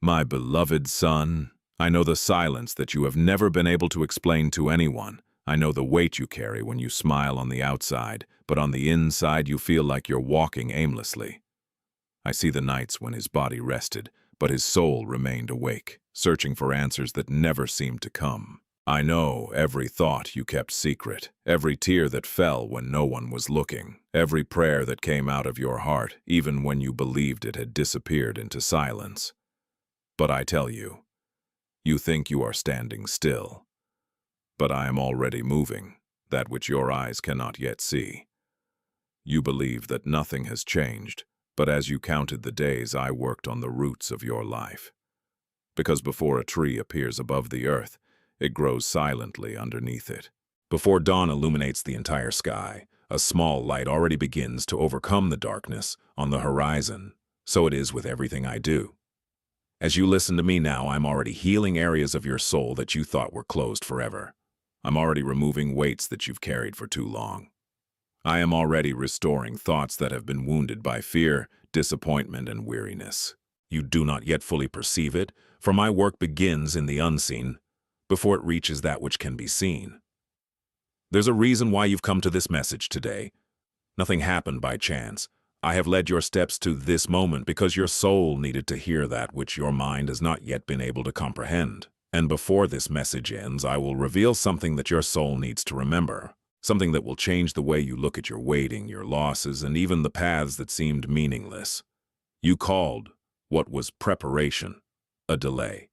My beloved son, I know the silence that you have never been able to explain to anyone. I know the weight you carry when you smile on the outside, but on the inside you feel like you're walking aimlessly. I see the nights when his body rested, but his soul remained awake, searching for answers that never seemed to come. I know every thought you kept secret, every tear that fell when no one was looking, every prayer that came out of your heart, even when you believed it had disappeared into silence. But I tell you, you think you are standing still. But I am already moving, that which your eyes cannot yet see. You believe that nothing has changed, but as you counted the days, I worked on the roots of your life. Because before a tree appears above the earth, it grows silently underneath it. Before dawn illuminates the entire sky, a small light already begins to overcome the darkness on the horizon. So it is with everything I do. As you listen to me now, I'm already healing areas of your soul that you thought were closed forever. I'm already removing weights that you've carried for too long. I am already restoring thoughts that have been wounded by fear, disappointment, and weariness. You do not yet fully perceive it, for my work begins in the unseen, before it reaches that which can be seen. There's a reason why you've come to this message today. Nothing happened by chance. I have led your steps to this moment because your soul needed to hear that which your mind has not yet been able to comprehend. And before this message ends, I will reveal something that your soul needs to remember. Something that will change the way you look at your waiting, your losses, and even the paths that seemed meaningless. You called what was preparation a delay.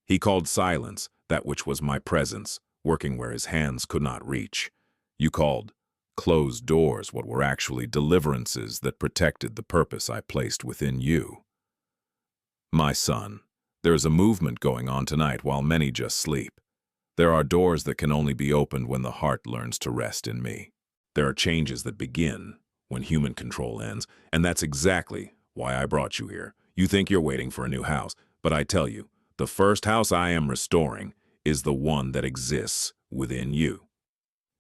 He called silence that which was my presence, working where his hands could not reach. You called closed doors what were actually deliverances that protected the purpose I placed within you. My son, there is a movement going on tonight while many just sleep. There are doors that can only be opened when the heart learns to rest in me. There are changes that begin when human control ends, and that's exactly why I brought you here. You think you're waiting for a new house, but I tell you, the first house I am restoring is the one that exists within you.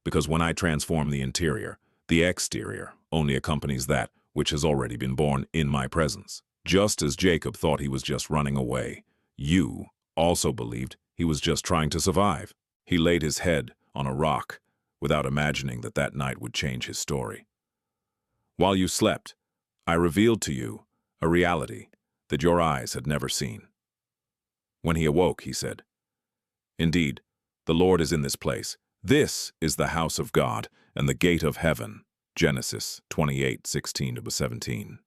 Because when I transform the interior, the exterior only accompanies that which has already been born in my presence. Just as Jacob thought he was just running away, you also believed he was just trying to survive. He laid his head on a rock without imagining that that night would change his story. While you slept, I revealed to you a reality that your eyes had never seen. When he awoke, he said, "Indeed, the Lord is in this place. This is the house of God and the gate of heaven." Genesis 28:16-17.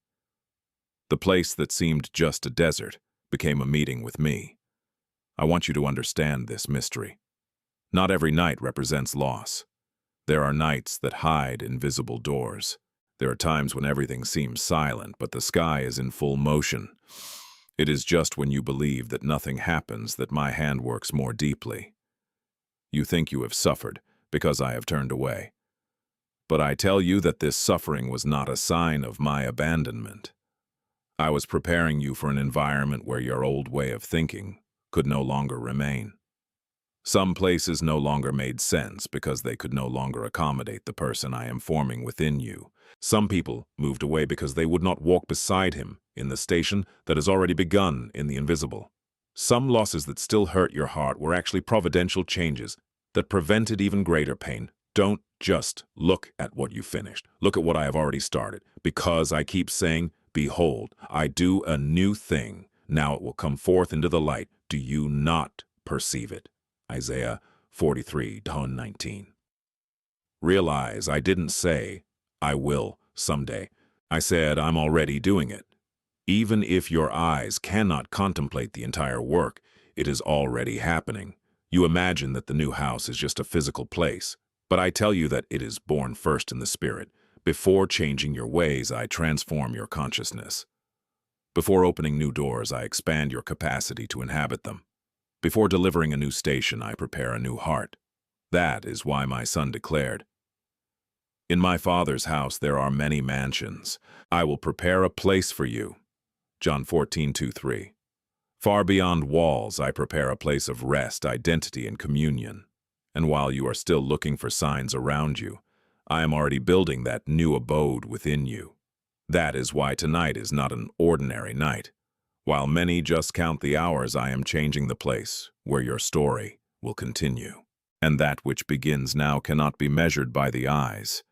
The place that seemed just a desert became a meeting with me. I want you to understand this mystery. Not every night represents loss. There are nights that hide invisible doors. There are times when everything seems silent, but the sky is in full motion. It is just when you believe that nothing happens that my hand works more deeply. You think you have suffered because I have turned away. But I tell you that this suffering was not a sign of my abandonment. I was preparing you for an environment where your old way of thinking could no longer remain. Some places no longer made sense because they could no longer accommodate the person I am forming within you. Some people moved away because they would not walk beside him in the station that has already begun in the invisible. Some losses that still hurt your heart were actually providential changes that prevented even greater pain. Don't just look at what you finished. Look at what I have already started. Because I keep saying, "Behold, I do a new thing. Now it will come forth into the light. Do you not perceive it?" Isaiah 43:19. Realize I didn't say, "I will someday." I said, "I'm already doing it." Even if your eyes cannot contemplate the entire work, it is already happening. You imagine that the new house is just a physical place, but I tell you that it is born first in the spirit. Before changing your ways, I transform your consciousness. Before opening new doors, I expand your capacity to inhabit them. Before delivering a new station, I prepare a new heart. That is why my son declared, "In my Father's house there are many mansions. I will prepare a place for you." John 14:2-3. Far beyond walls, I prepare a place of rest, identity, and communion. And while you are still looking for signs around you, I am already building that new abode within you. That is why tonight is not an ordinary night. While many just count the hours, I am changing the place where your story will continue. And that which begins now cannot be measured by the eyes,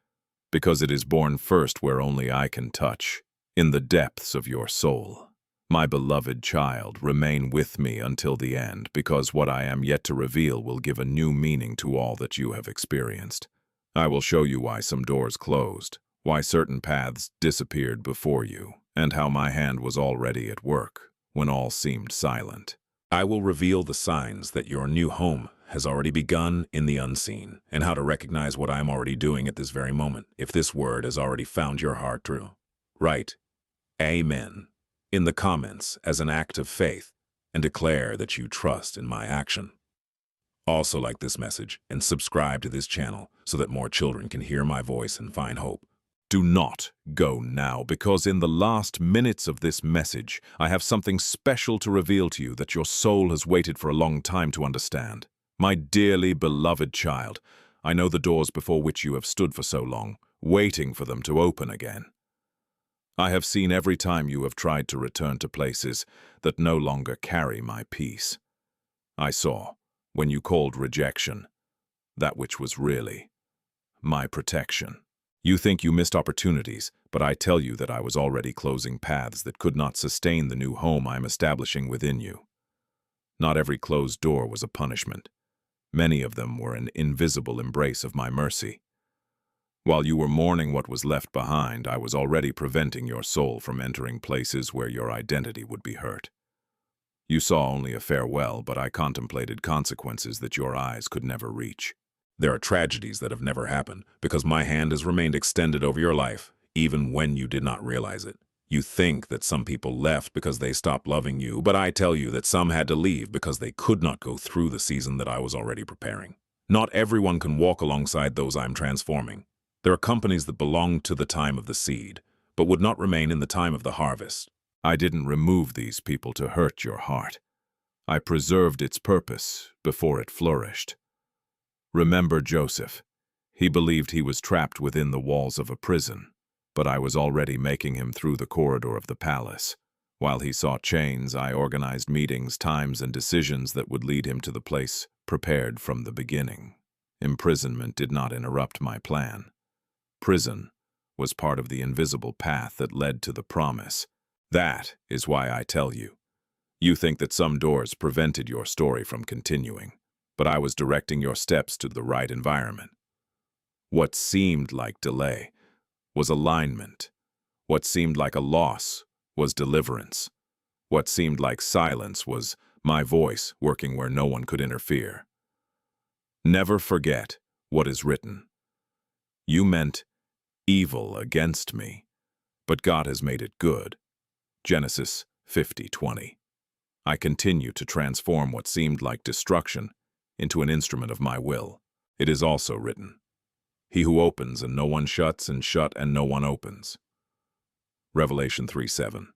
because it is born first where only I can touch, in the depths of your soul. My beloved child, remain with me until the end, because what I am yet to reveal will give a new meaning to all that you have experienced. I will show you why some doors closed, why certain paths disappeared before you, and how my hand was already at work when all seemed silent. I will reveal the signs that your new home has already begun in the unseen, and how to recognize what I am already doing at this very moment, if this word has already found your heart true. Write Amen in the comments as an act of faith, and declare that you trust in my action. Also like this message and subscribe to this channel so that more children can hear my voice and find hope. Do not go now, because in the last minutes of this message, I have something special to reveal to you that your soul has waited for a long time to understand. My dearly beloved child, I know the doors before which you have stood for so long, waiting for them to open again. I have seen every time you have tried to return to places that no longer carry my peace. I saw, when you called rejection, that which was really my protection. You think you missed opportunities, but I tell you that I was already closing paths that could not sustain the new home I am establishing within you. Not every closed door was a punishment. Many of them were an invisible embrace of my mercy. While you were mourning what was left behind, I was already preventing your soul from entering places where your identity would be hurt. You saw only a farewell, but I contemplated consequences that your eyes could never reach. There are tragedies that have never happened because my hand has remained extended over your life, even when you did not realize it. You think that some people left because they stopped loving you, but I tell you that some had to leave because they could not go through the season that I was already preparing. Not everyone can walk alongside those I'm transforming. There are companies that belong to the time of the seed, but would not remain in the time of the harvest. I didn't remove these people to hurt your heart. I preserved its purpose before it flourished. Remember Joseph. He believed he was trapped within the walls of a prison, but I was already making him through the corridor of the palace. While he saw chains, I organized meetings, times, and decisions that would lead him to the place prepared from the beginning. Imprisonment did not interrupt my plan. Prison was part of the invisible path that led to the promise. That is why I tell you. You think that some doors prevented your story from continuing, but I was directing your steps to the right environment. What seemed like delay was alignment. What seemed like a loss was deliverance. What seemed like silence was my voice working where no one could interfere. Never forget what is written. You meant evil against me, but God has made it good. Genesis 50:20. I continue to transform what seemed like destruction into an instrument of my will. It is also written, He who opens and no one shuts, and shut and no one opens. Revelation 3:7.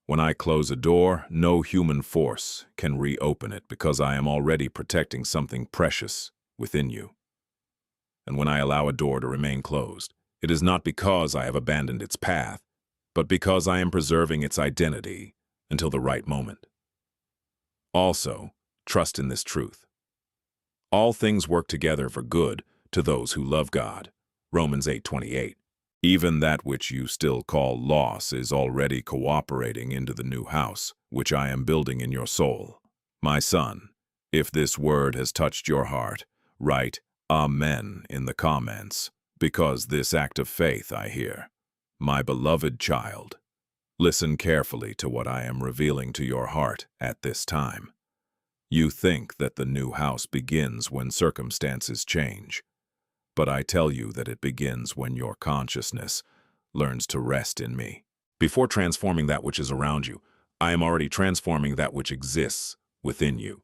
When I close a door, no human force can reopen it because I am already protecting something precious within you. And when I allow a door to remain closed, it is not because I have abandoned its path, but because I am preserving its identity until the right moment. Also, trust in this truth. All things work together for good to those who love God. Romans 8:28. Even that which you still call loss is already cooperating into the new house, which I am building in your soul. My son, if this word has touched your heart, write Amen in the comments, because this act of faith I hear. My beloved child, listen carefully to what I am revealing to your heart at this time. You think that the new house begins when circumstances change, but I tell you that it begins when your consciousness learns to rest in me. Before transforming that which is around you, I am already transforming that which exists within you.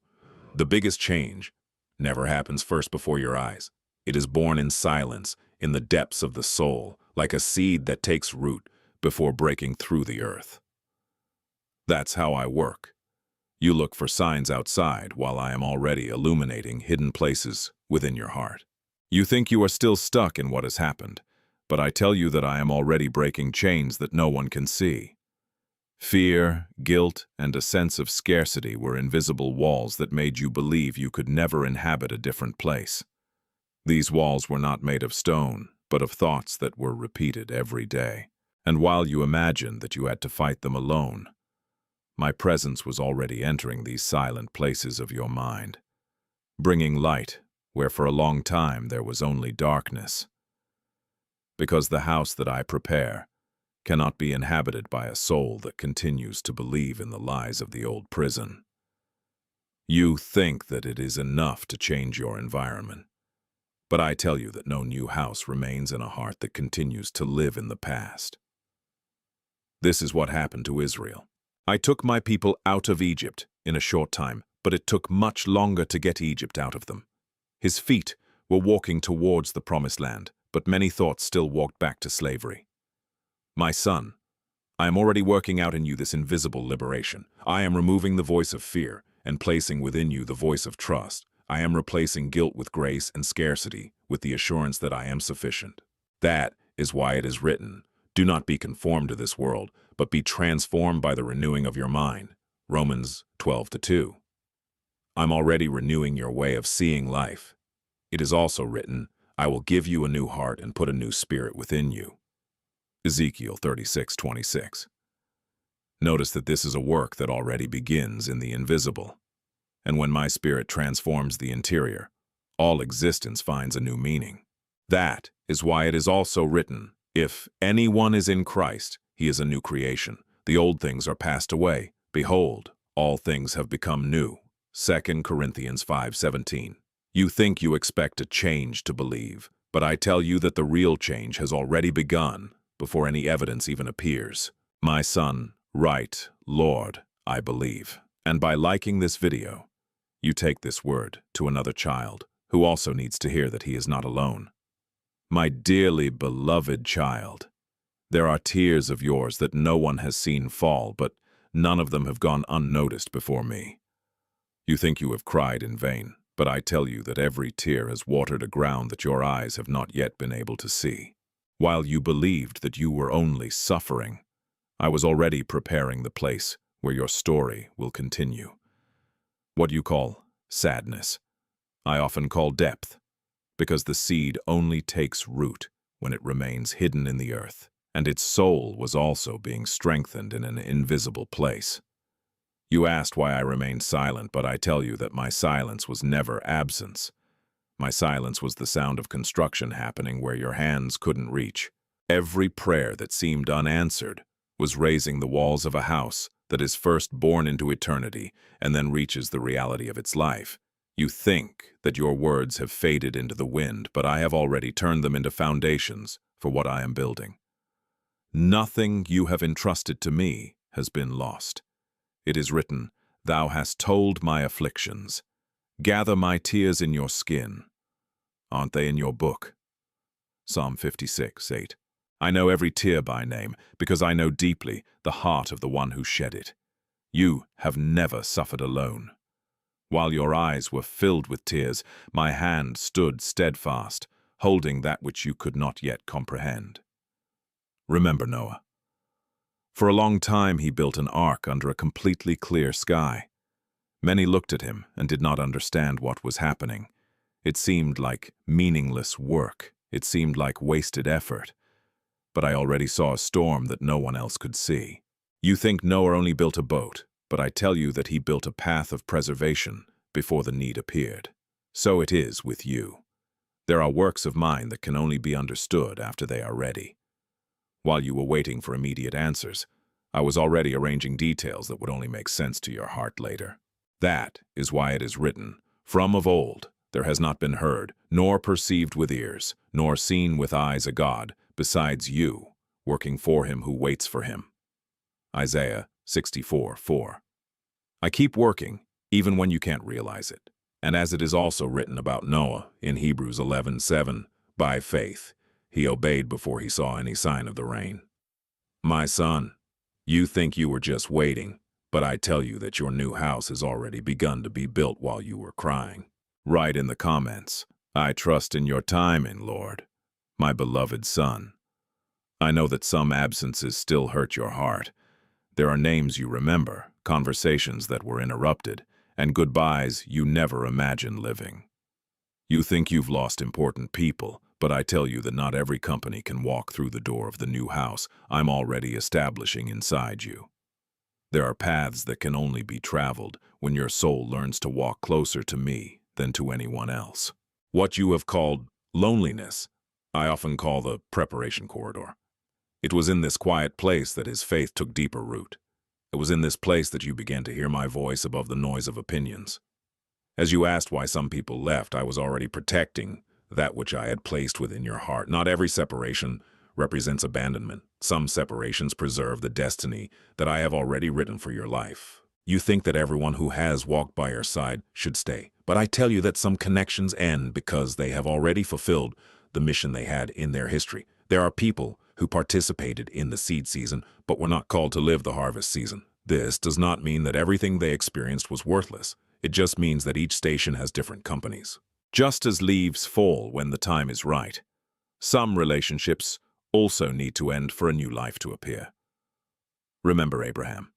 The biggest change never happens first before your eyes. It is born in silence, in the depths of the soul, like a seed that takes root before breaking through the earth. That's how I work. You look for signs outside while I am already illuminating hidden places within your heart. You think you are still stuck in what has happened, but I tell you that I am already breaking chains that no one can see. Fear, guilt, and a sense of scarcity were invisible walls that made you believe you could never inhabit a different place. These walls were not made of stone, but of thoughts that were repeated every day. And while you imagined that you had to fight them alone, my presence was already entering these silent places of your mind, bringing light where for a long time there was only darkness. Because the house that I prepare cannot be inhabited by a soul that continues to believe in the lies of the old prison. You think that it is enough to change your environment, but I tell you that no new house remains in a heart that continues to live in the past. This is what happened to Israel. I took my people out of Egypt in a short time, but it took much longer to get Egypt out of them. His feet were walking towards the promised land, but many thoughts still walked back to slavery. My son, I am already working out in you this invisible liberation. I am removing the voice of fear and placing within you the voice of trust. I am replacing guilt with grace and scarcity with the assurance that I am sufficient. That is why it is written, "Do not be conformed to this world, but be transformed by the renewing of your mind." Romans 12:2. I'm already renewing your way of seeing life. It is also written, "I will give you a new heart and put a new spirit within you." Ezekiel 36:26. Notice that this is a work that already begins in the invisible. And when my spirit transforms the interior, all existence finds a new meaning. That is why it is also written, "If anyone is in Christ, he is a new creation. The old things are passed away. Behold, all things have become new." 2 Corinthians 5:17. You think you expect a change to believe, but I tell you that the real change has already begun before any evidence even appears. My son, write, "Lord, I believe." And by liking this video, you take this word to another child who also needs to hear that he is not alone. My dearly beloved child, there are tears of yours that no one has seen fall, but none of them have gone unnoticed before me. You think you have cried in vain, but I tell you that every tear has watered a ground that your eyes have not yet been able to see. While you believed that you were only suffering, I was already preparing the place where your story will continue. What you call sadness, I often call depth, because the seed only takes root when it remains hidden in the earth, and its soul was also being strengthened in an invisible place. You asked why I remained silent, but I tell you that my silence was never absence. My silence was the sound of construction happening where your hands couldn't reach. Every prayer that seemed unanswered was raising the walls of a house that is first born into eternity and then reaches the reality of its life. You think that your words have faded into the wind, but I have already turned them into foundations for what I am building. Nothing you have entrusted to me has been lost. It is written, "Thou hast told my afflictions. Gather my tears in your skin." Aren't they in your book? Psalm 56:8. I know every tear by name, because I know deeply the heart of the one who shed it. You have never suffered alone. While your eyes were filled with tears, my hand stood steadfast, holding that which you could not yet comprehend. Remember Noah. For a long time he built an ark under a completely clear sky. Many looked at him and did not understand what was happening. It seemed like meaningless work. It seemed like wasted effort. But I already saw a storm that no one else could see. You think Noah only built a boat, but I tell you that he built a path of preservation before the need appeared. So it is with you. There are works of mine that can only be understood after they are ready. While you were waiting for immediate answers, I was already arranging details that would only make sense to your heart later. That is why it is written, "From of old there has not been heard, nor perceived with ears, nor seen with eyes a God, besides you, working for him who waits for him." Isaiah 64:4. I keep working, even when you can't realize it. And as it is also written about Noah in Hebrews 11:7, by faith, he obeyed before he saw any sign of the rain. My son, you think you were just waiting, but I tell you that your new house has already begun to be built while you were crying. Write in the comments, "I trust in your timing, Lord." My beloved son, I know that some absences still hurt your heart, There are names you remember, conversations that were interrupted, and goodbyes you never imagined living. You think you've lost important people, but I tell you that not every company can walk through the door of the new house I'm already establishing inside you. There are paths that can only be traveled when your soul learns to walk closer to me than to anyone else. What you have called loneliness, I often call the preparation corridor. It was in this quiet place that his faith took deeper root. It was in this place that you began to hear my voice above the noise of opinions. As you asked why some people left, I was already protecting that which I had placed within your heart. Not every separation represents abandonment. Some separations preserve the destiny that I have already written for your life. You think that everyone who has walked by your side should stay, but I tell you that some connections end because they have already fulfilled the mission they had in their history. There are people who participated in the seed season but were not called to live the harvest season. This does not mean that everything they experienced was worthless. It just means that each station has different companies. Just as leaves fall when the time is right, some relationships also need to end for a new life to appear. Remember Abraham.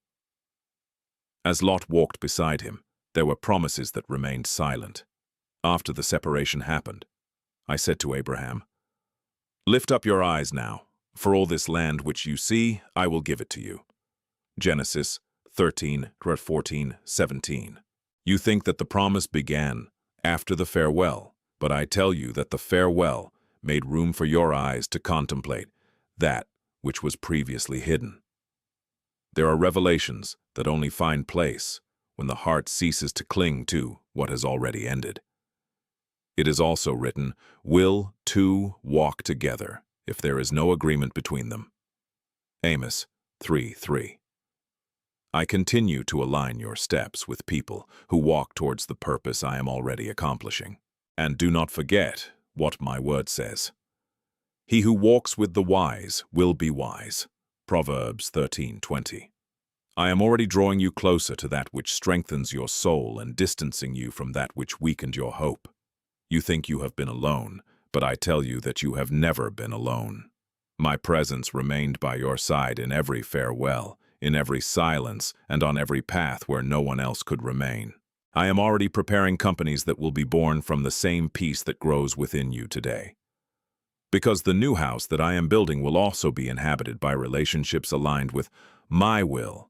As Lot walked beside him, there were promises that remained silent. After the separation happened, I said to Abraham, "Lift up your eyes now, for all this land which you see, I will give it to you." Genesis 13:14-17. You think that the promise began after the farewell, but I tell you that the farewell made room for your eyes to contemplate that which was previously hidden. There are revelations that only find place when the heart ceases to cling to what has already ended. It is also written, "Will two walk together if there is no agreement between them?" Amos 3:3. I continue to align your steps with people who walk towards the purpose I am already accomplishing. And do not forget what my word says. He who walks with the wise will be wise. Proverbs 13:20. I am already drawing you closer to that which strengthens your soul and distancing you from that which weakened your hope. You think you have been alone, but I tell you that you have never been alone. My presence remained by your side in every farewell, in every silence, and on every path where no one else could remain. I am already preparing companies that will be born from the same peace that grows within you today. Because the new house that I am building will also be inhabited by relationships aligned with my will.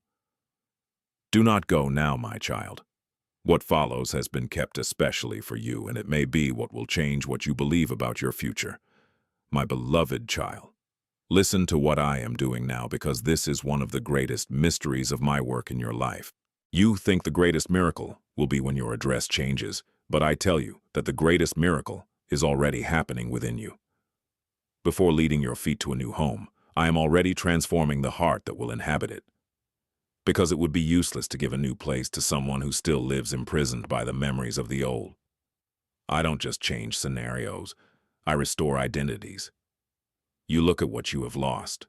Do not go now, my child. What follows has been kept especially for you, and it may be what will change what you believe about your future. My beloved child, listen to what I am doing now, because this is one of the greatest mysteries of my work in your life. You think the greatest miracle will be when your address changes, but I tell you that the greatest miracle is already happening within you. Before leading your feet to a new home, I am already transforming the heart that will inhabit it. Because it would be useless to give a new place to someone who still lives imprisoned by the memories of the old. I don't just change scenarios, I restore identities. You look at what you have lost,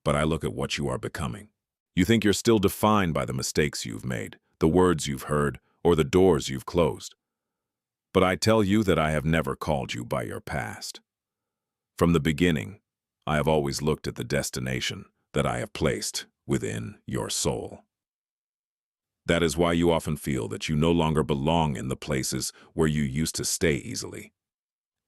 but I look at what you are becoming. You think you're still defined by the mistakes you've made, the words you've heard, or the doors you've closed. But I tell you that I have never called you by your past. From the beginning, I have always looked at the destination that I have placed within your soul. That is why you often feel that you no longer belong in the places where you used to stay easily.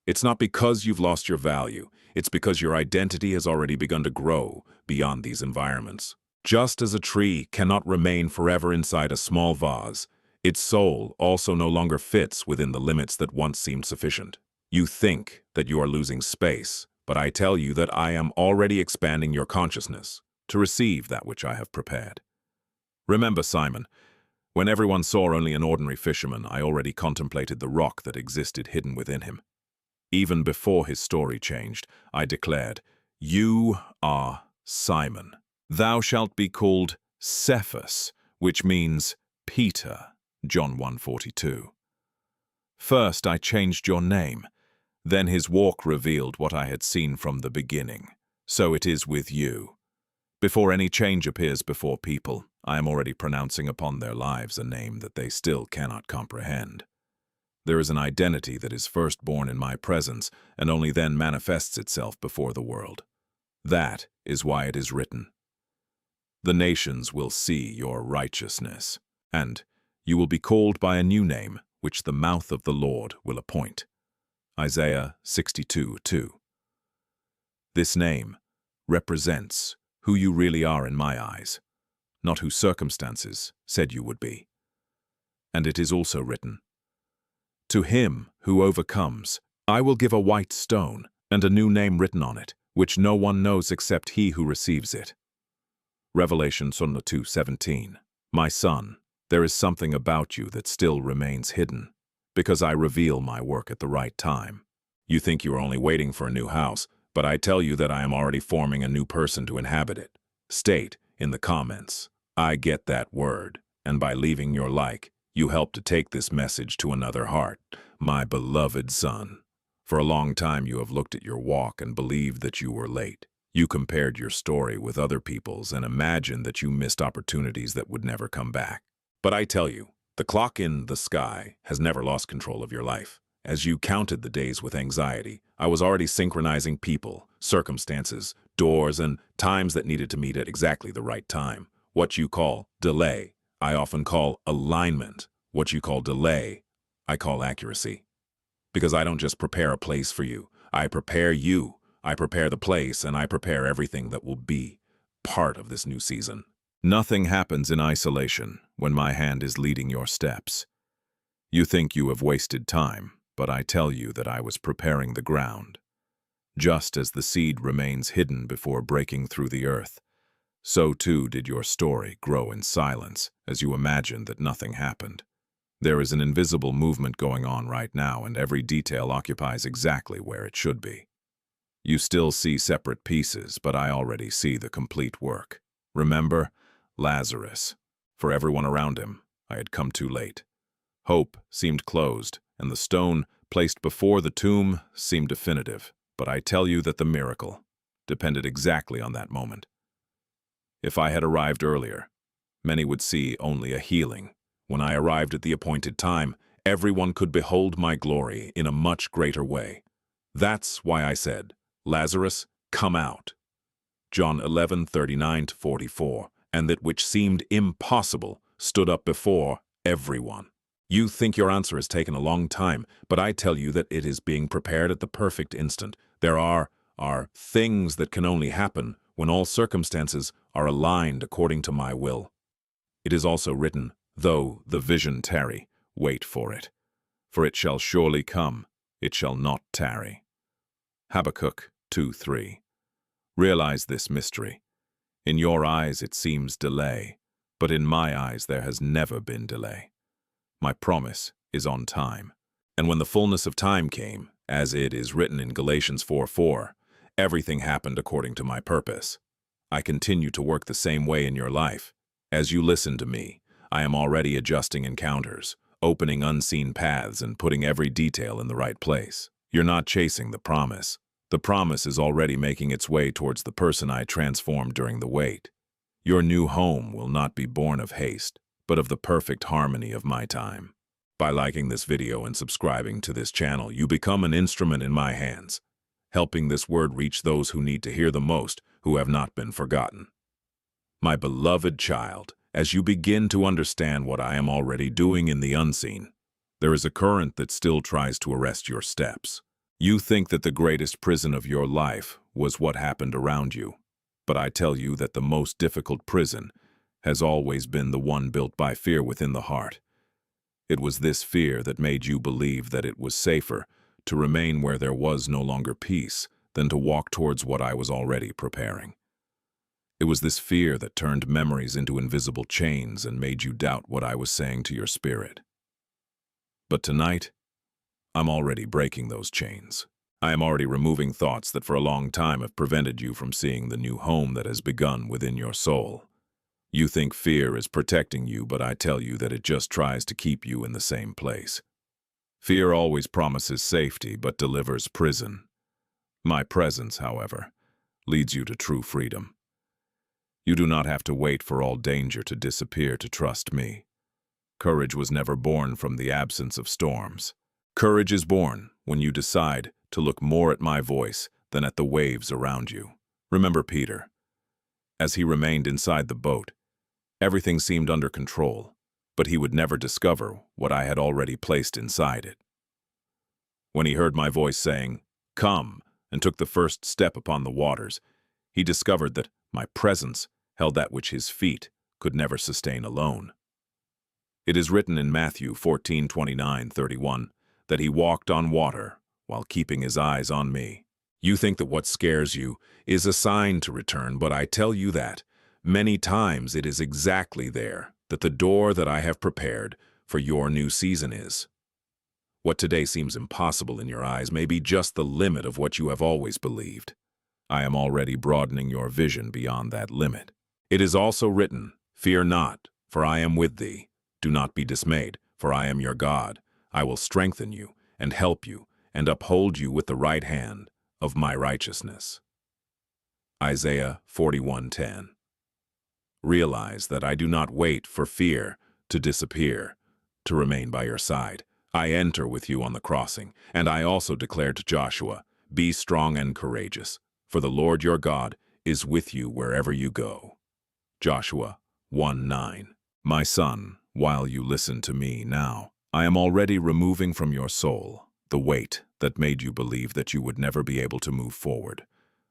It's not because you've lost your value, it's because your identity has already begun to grow beyond these environments. Just as a tree cannot remain forever inside a small vase, its soul also no longer fits within the limits that once seemed sufficient. You think that you are losing space, but I tell you that I am already expanding your consciousness to receive that which I have prepared. Remember, Simon, when everyone saw only an ordinary fisherman, I already contemplated the rock that existed hidden within him. Even before his story changed, I declared, "You are Simon. Thou shalt be called Cephas," which means Peter, John 1:42. First I changed your name. Then his walk revealed what I had seen from the beginning. So it is with you. Before any change appears before people, I am already pronouncing upon their lives a name that they still cannot comprehend. There is an identity that is first born in my presence and only then manifests itself before the world. That is why it is written, The nations will see your righteousness, and you will be called by a new name, which the mouth of the Lord will appoint. Isaiah 62:2. This name represents who you really are in my eyes, not who circumstances said you would be. And it is also written, "To him who overcomes, I will give a white stone and a new name written on it, which no one knows except he who receives it." Revelation 2:17. My son, there is something about you that still remains hidden, because I reveal my work at the right time. You think you are only waiting for a new house, but I tell you that I am already forming a new person to inhabit it. State in the comments, "I get that word," and by leaving your like, you help to take this message to another heart. My beloved son, for a long time you have looked at your walk and believed that you were late. You compared your story with other people's and imagined that you missed opportunities that would never come back. But I tell you, the clock in the sky has never lost control of your life. As you counted the days with anxiety, I was already synchronizing people, circumstances, doors, and times that needed to meet at exactly the right time. What you call delay, I often call alignment. What you call delay, I call accuracy. Because I don't just prepare a place for you. I prepare you. I prepare the place, and I prepare everything that will be part of this new season. Nothing happens in isolation when my hand is leading your steps. You think you have wasted time, but I tell you that I was preparing the ground. Just as the seed remains hidden before breaking through the earth, so too did your story grow in silence as you imagined that nothing happened. There is an invisible movement going on right now, and every detail occupies exactly where it should be. You still see separate pieces, but I already see the complete work. Remember Lazarus. For everyone around him, I had come too late. Hope seemed closed, and the stone placed before the tomb seemed definitive. But I tell you that the miracle depended exactly on that moment. If I had arrived earlier, many would see only a healing. When I arrived at the appointed time, everyone could behold my glory in a much greater way. That's why I said, "Lazarus, come out." John 11:39-44, and that which seemed impossible stood up before everyone. You think your answer has taken a long time, but I tell you that it is being prepared at the perfect instant. There are things that can only happen when all circumstances are aligned according to my will. It is also written, "Though the vision tarry, wait for it. For it shall surely come, it shall not tarry." Habakkuk 2:3. Realize this mystery. In your eyes it seems delay, but in my eyes there has never been delay. My promise is on time. And when the fullness of time came, as it is written in Galatians 4:4, everything happened according to my purpose. I continue to work the same way in your life. As you listen to me, I am already adjusting encounters, opening unseen paths, and putting every detail in the right place. You're not chasing the promise. The promise is already making its way towards the person I transformed during the wait. Your new home will not be born of haste, but of the perfect harmony of my time. By liking this video and subscribing to this channel, you become an instrument in my hands, helping this word reach those who need to hear the most, who have not been forgotten. My beloved child, as you begin to understand what I am already doing in the unseen, there is a current that still tries to arrest your steps. You think that the greatest prison of your life was what happened around you, but I tell you that the most difficult prison has always been the one built by fear within the heart. It was this fear that made you believe that it was safer to remain where there was no longer peace than to walk towards what I was already preparing. It was this fear that turned memories into invisible chains and made you doubt what I was saying to your spirit. But tonight, I'm already breaking those chains. I am already removing thoughts that for a long time have prevented you from seeing the new home that has begun within your soul. You think fear is protecting you, but I tell you that it just tries to keep you in the same place. Fear always promises safety, but delivers prison. My presence, however, leads you to true freedom. You do not have to wait for all danger to disappear to trust me. Courage was never born from the absence of storms. Courage is born when you decide to look more at my voice than at the waves around you. Remember Peter. As he remained inside the boat, everything seemed under control, but he would never discover what I had already placed inside it. When he heard my voice saying, "Come," and took the first step upon the waters, he discovered that my presence held that which his feet could never sustain alone. It is written in Matthew 14:29-31 that he walked on water while keeping his eyes on me. You think that what scares you is a sign to return, but I tell you that many times it is exactly there that the door that I have prepared for your new season is. What today seems impossible in your eyes may be just the limit of what you have always believed. I am already broadening your vision beyond that limit. It is also written, "Fear not, for I am with thee. Do not be dismayed, for I am your God. I will strengthen you and help you and uphold you with the right hand of my righteousness." Isaiah 41:10. Realize that I do not wait for fear to disappear, to remain by your side. I enter with you on the crossing, and I also declare to Joshua, "Be strong and courageous, for the Lord your God is with you wherever you go." Joshua 1:9. My son, while you listen to me now, I am already removing from your soul the weight that made you believe that you would never be able to move forward.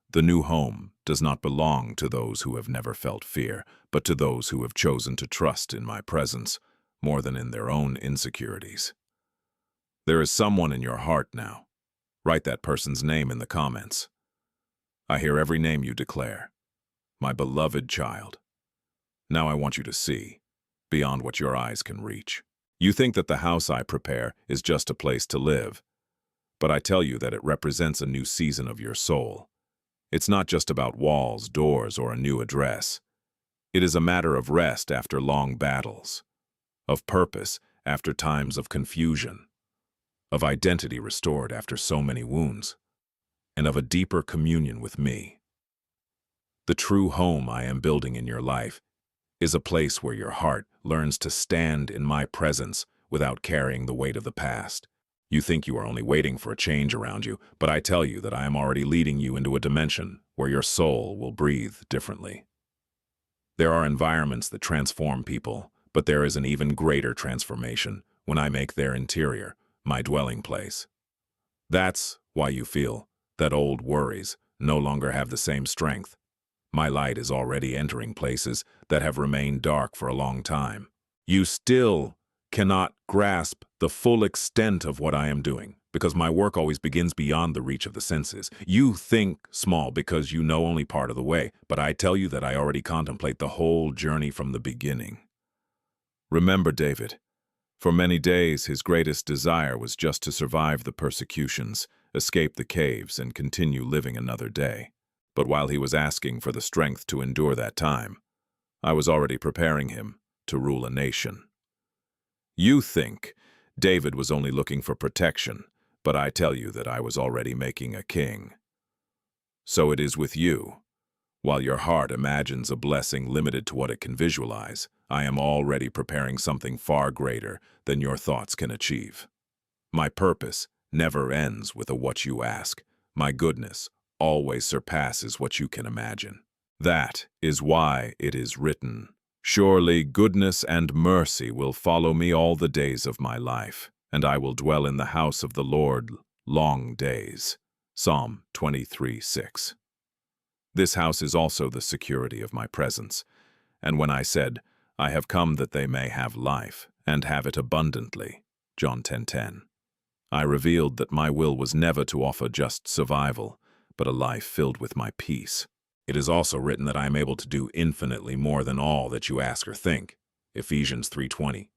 The new home does not belong to those who have never felt fear, but to those who have chosen to trust in my presence more than in their own insecurities. There is someone in your heart now. Write that person's name in the comments. I hear every name you declare. My beloved child. Now I want you to see, beyond what your eyes can reach. You think that the house I prepare is just a place to live, but I tell you that it represents a new season of your soul. It's not just about walls, doors, or a new address. It is a matter of rest after long battles, of purpose after times of confusion, of identity restored after so many wounds, and of a deeper communion with me. The true home I am building in your life is a place where your heart learns to stand in my presence without carrying the weight of the past. You think you are only waiting for a change around you, but I tell you that I am already leading you into a dimension where your soul will breathe differently. There are environments that transform people, but there is an even greater transformation when I make their interior my dwelling place. That's why you feel that old worries no longer have the same strength. My light is already entering places that have remained dark for a long time. You still cannot grasp the full extent of what I am doing, because my work always begins beyond the reach of the senses. You think small because you know only part of the way, but I tell you that I already contemplate the whole journey from the beginning. Remember David. For many days, his greatest desire was just to survive the persecutions, escape the caves, and continue living another day. But while he was asking for the strength to endure that time, I was already preparing him to rule a nation. You think David was only looking for protection, but I tell you that I was already making a king. So it is with you. While your heart imagines a blessing limited to what it can visualize, I am already preparing something far greater than your thoughts can achieve. My purpose never ends with a what you ask. My goodness always surpasses what you can imagine. That is why it is written, "Surely goodness and mercy will follow me all the days of my life, and I will dwell in the house of the Lord long days." Psalm 23:6. This house is also the security of my presence. And when I said, "I have come that they may have life, and have it abundantly," John 10:10, I revealed that my will was never to offer just survival, but a life filled with my peace. It is also written that I am able to do infinitely more than all that you ask or think. Ephesians 3:20.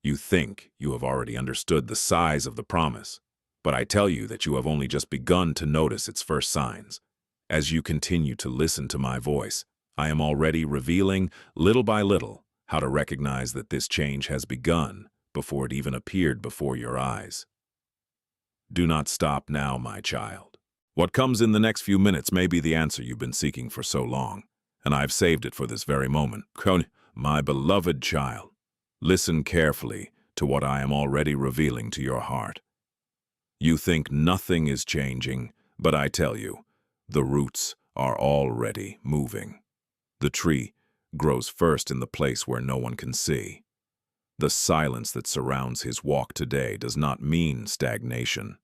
You think you have already understood the size of the promise, but I tell you that you have only just begun to notice its first signs. As you continue to listen to my voice, I am already revealing, little by little, how to recognize that this change has begun before it even appeared before your eyes. Do not stop now, my child. What comes in the next few minutes may be the answer you've been seeking for so long, and I've saved it for this very moment. My beloved child, listen carefully to what I am already revealing to your heart. You think nothing is changing, but I tell you, the roots are already moving. The tree grows first in the place where no one can see. The silence that surrounds his walk today does not mean stagnation.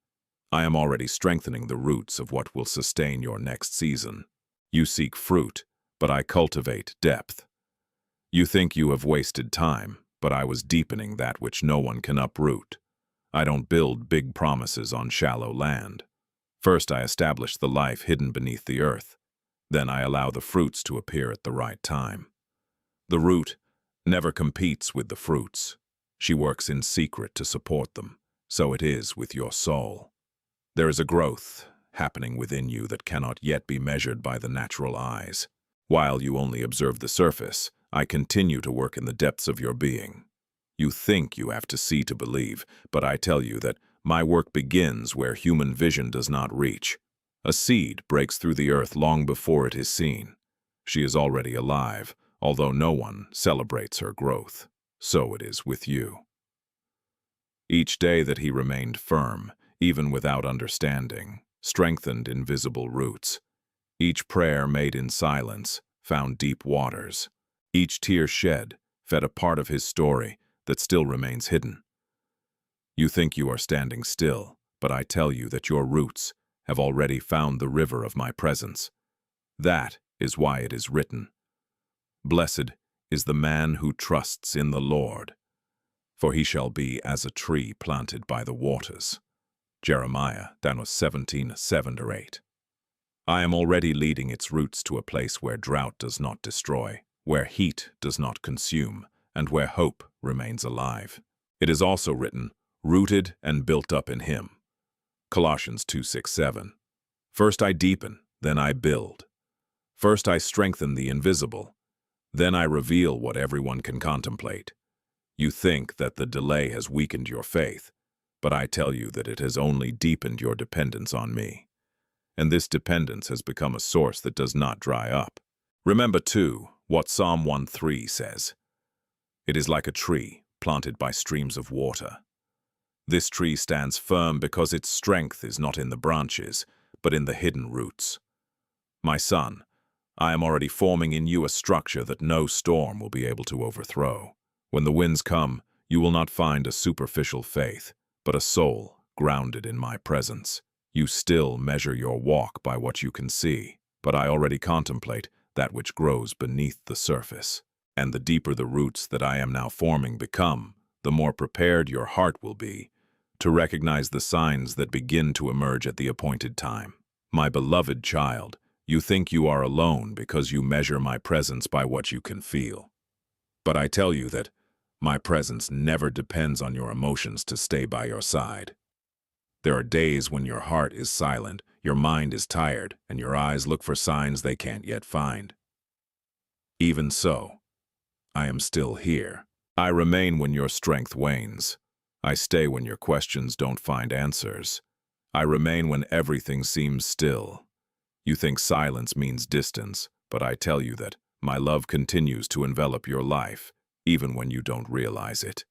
I am already strengthening the roots of what will sustain your next season. You seek fruit, but I cultivate depth. You think you have wasted time, but I was deepening that which no one can uproot. I don't build big promises on shallow land. First, I establish the life hidden beneath the earth. Then I allow the fruits to appear at the right time. The root never competes with the fruits. She works in secret to support them. So it is with your soul. There is a growth happening within you that cannot yet be measured by the natural eyes. While you only observe the surface, I continue to work in the depths of your being. You think you have to see to believe, but I tell you that my work begins where human vision does not reach. A seed breaks through the earth long before it is seen. She is already alive, although no one celebrates her growth. So it is with you. Each day that he remained firm, even without understanding, strengthened invisible roots. Each prayer made in silence found deep waters. Each tear shed fed a part of his story that still remains hidden. You think you are standing still, but I tell you that your roots have already found the river of my presence. That is why it is written, "Blessed is the man who trusts in the Lord, for he shall be as a tree planted by the waters." Jeremiah 17:7-8. I am already leading its roots to a place where drought does not destroy, where heat does not consume, and where hope remains alive. It is also written, "Rooted and built up in him." Colossians 2:6-7. First I deepen, then I build. First I strengthen the invisible, then I reveal what everyone can contemplate. You think that the delay has weakened your faith, but I tell you that it has only deepened your dependence on me. And this dependence has become a source that does not dry up. Remember, too, what Psalm 1:3 says. It is like a tree planted by streams of water. This tree stands firm because its strength is not in the branches, but in the hidden roots. My son, I am already forming in you a structure that no storm will be able to overthrow. When the winds come, you will not find a superficial faith, but a soul grounded in my presence. You still measure your walk by what you can see, but I already contemplate that which grows beneath the surface. And the deeper the roots that I am now forming become, the more prepared your heart will be to recognize the signs that begin to emerge at the appointed time. My beloved child, you think you are alone because you measure my presence by what you can feel. But I tell you that my presence never depends on your emotions to stay by your side. There are days when your heart is silent, your mind is tired, and your eyes look for signs they can't yet find. Even so, I am still here. I remain when your strength wanes. I stay when your questions don't find answers. I remain when everything seems still. You think silence means distance, but I tell you that my love continues to envelop your life, even when you don't realize it.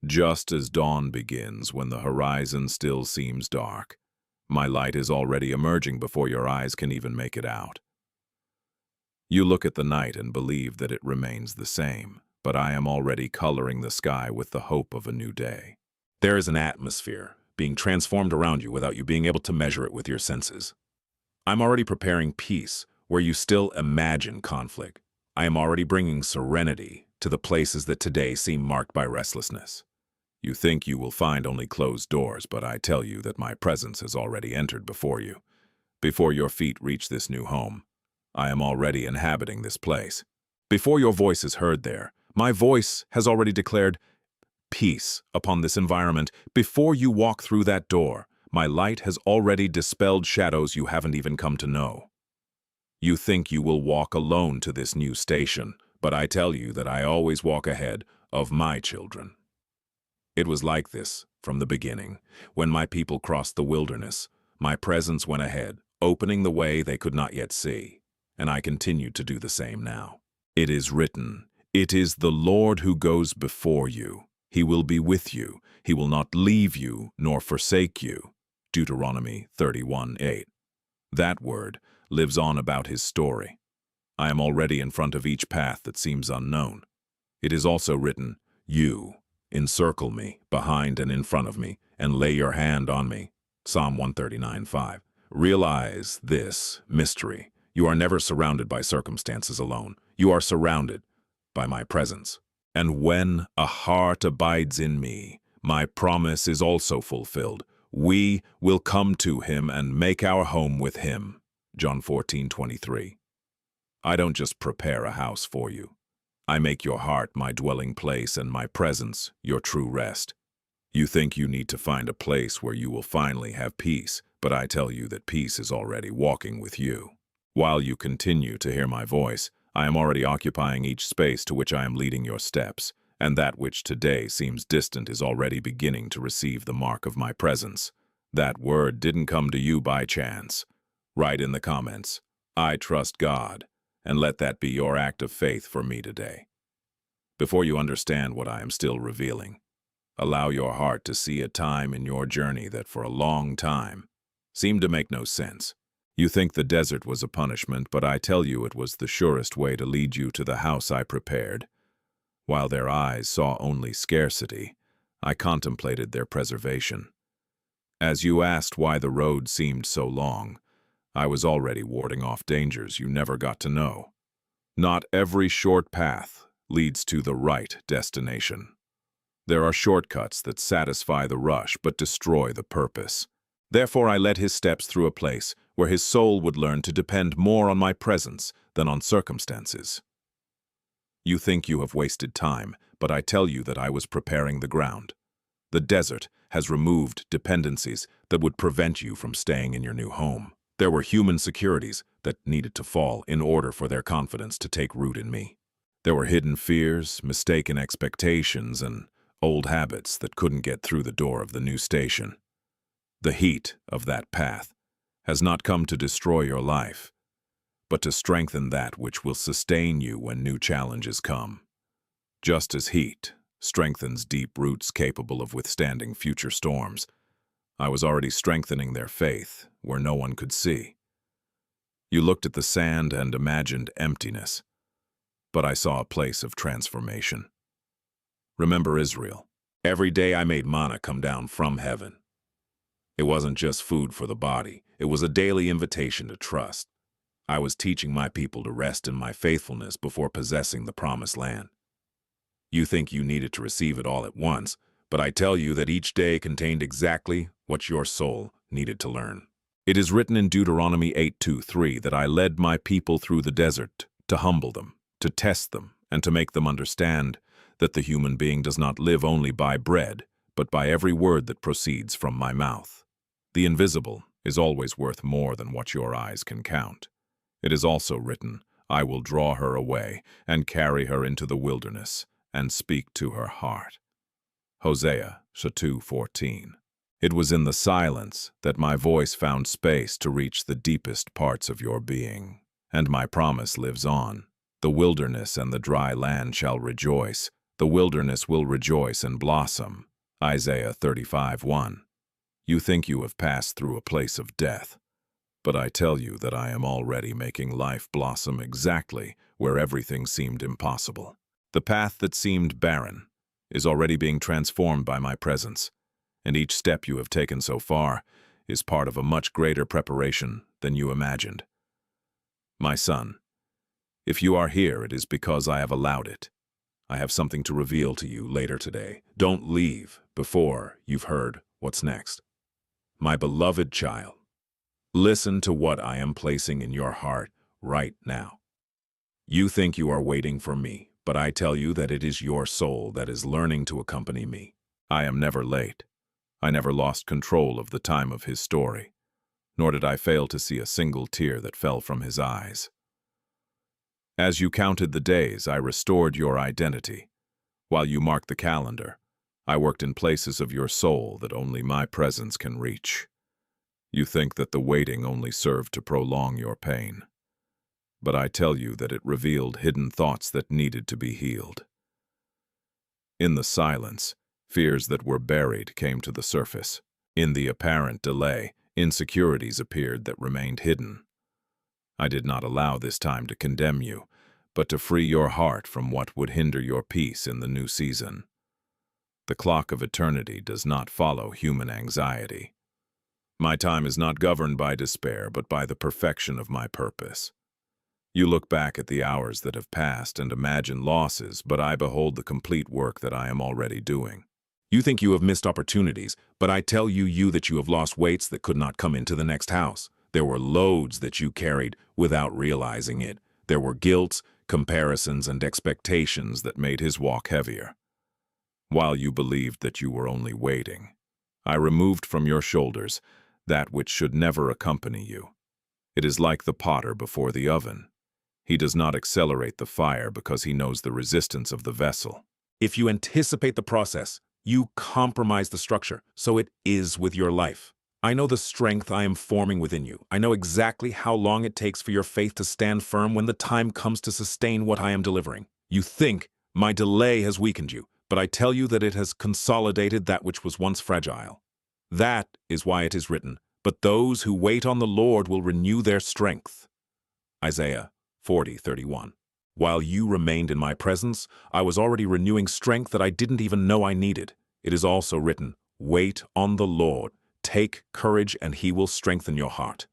Just as dawn begins when the horizon still seems dark, my light is already emerging before your eyes can even make it out. You look at the night and believe that it remains the same, but I am already coloring the sky with the hope of a new day. There is an atmosphere being transformed around you without you being able to measure it with your senses. I'm already preparing peace where you still imagine conflict. I am already bringing serenity to the places that today seem marked by restlessness. You think you will find only closed doors, but I tell you that my presence has already entered before you. Before your feet reach this new home, I am already inhabiting this place. Before your voice is heard there, my voice has already declared peace upon this environment. Before you walk through that door, my light has already dispelled shadows you haven't even come to know. You think you will walk alone to this new station, but I tell you that I always walk ahead of my children. It was like this from the beginning. When my people crossed the wilderness, my presence went ahead, opening the way they could not yet see, and I continue to do the same now. It is written, "It is the Lord who goes before you. He will be with you. He will not leave you nor forsake you." Deuteronomy 31:8. That word lives on about his story. I am already in front of each path that seems unknown. It is also written, "You encircle me, behind and in front of me, and lay your hand on me." Psalm 139:5. Realize this mystery. You are never surrounded by circumstances alone. You are surrounded by my presence. And when a heart abides in me, my promise is also fulfilled. We will come to him and make our home with him. John 14:23. I don't just prepare a house for you. I make your heart my dwelling place and my presence your true rest. You think you need to find a place where you will finally have peace, but I tell you that peace is already walking with you. While you continue to hear my voice, I am already occupying each space to which I am leading your steps, and that which today seems distant is already beginning to receive the mark of my presence. That word didn't come to you by chance. Write in the comments, "I trust God," and let that be your act of faith for me today. Before you understand what I am still revealing, allow your heart to see a time in your journey that for a long time seemed to make no sense. You think the desert was a punishment, but I tell you it was the surest way to lead you to the house I prepared. While their eyes saw only scarcity, I contemplated their preservation. As you asked why the road seemed so long, I was already warding off dangers you never got to know. Not every short path leads to the right destination. There are shortcuts that satisfy the rush but destroy the purpose. Therefore I led his steps through a place where his soul would learn to depend more on my presence than on circumstances. You think you have wasted time, but I tell you that I was preparing the ground. The desert has removed dependencies that would prevent you from staying in your new home. There were human securities that needed to fall in order for their confidence to take root in me. There were hidden fears, mistaken expectations, and old habits that couldn't get through the door of the new station. The heat of that path has not come to destroy your life, but to strengthen that which will sustain you when new challenges come. Just as heat strengthens deep roots capable of withstanding future storms, I was already strengthening their faith where no one could see. You looked at the sand and imagined emptiness, but I saw a place of transformation. Remember Israel. Every day I made manna come down from heaven. It wasn't just food for the body. It was a daily invitation to trust. I was teaching my people to rest in my faithfulness before possessing the promised land. You think you needed to receive it all at once, but I tell you that each day contained exactly what your soul needed to learn. It is written in Deuteronomy 8:2-3 that I led my people through the desert to humble them, to test them, and to make them understand that the human being does not live only by bread, but by every word that proceeds from my mouth. The invisible is always worth more than what your eyes can count. It is also written, I will draw her away and carry her into the wilderness and speak to her heart. Hosea 2:14. It was in the silence that my voice found space to reach the deepest parts of your being, and my promise lives on. The wilderness and the dry land shall rejoice. The wilderness will rejoice and blossom. Isaiah 35:1. You think you have passed through a place of death, but I tell you that I am already making life blossom exactly where everything seemed impossible. The path that seemed barren is already being transformed by my presence, and each step you have taken so far is part of a much greater preparation than you imagined. My son, if you are here, it is because I have allowed it. I have something to reveal to you later today. Don't leave before you've heard what's next. My beloved child, listen to what I am placing in your heart right now. You think you are waiting for me, but I tell you that it is your soul that is learning to accompany me. I am never late. I never lost control of the time of his story, nor did I fail to see a single tear that fell from his eyes. As you counted the days, I restored your identity. While you marked the calendar, I worked in places of your soul that only my presence can reach. You think that the waiting only served to prolong your pain, but I tell you that it revealed hidden thoughts that needed to be healed. In the silence, fears that were buried came to the surface. In the apparent delay, insecurities appeared that remained hidden. I did not allow this time to condemn you, but to free your heart from what would hinder your peace in the new season. The clock of eternity does not follow human anxiety. My time is not governed by despair, but by the perfection of my purpose. You look back at the hours that have passed and imagine losses, but I behold the complete work that I am already doing. You think you have missed opportunities, but I tell you that you have lost weights that could not come into the next house. There were loads that you carried without realizing it. There were guilts, comparisons, and expectations that made his walk heavier. While you believed that you were only waiting, I removed from your shoulders that which should never accompany you. It is like the potter before the oven. He does not accelerate the fire because he knows the resistance of the vessel. If you anticipate the process, you compromise the structure. So it is with your life. I know the strength I am forming within you. I know exactly how long it takes for your faith to stand firm when the time comes to sustain what I am delivering. You think my delay has weakened you, but I tell you that it has consolidated that which was once fragile. That is why it is written, "But those who wait on the Lord will renew their strength." Isaiah 40:31. While you remained in my presence, I was already renewing strength that I didn't even know I needed. It is also written, "Wait on the Lord. Take courage and he will strengthen your heart."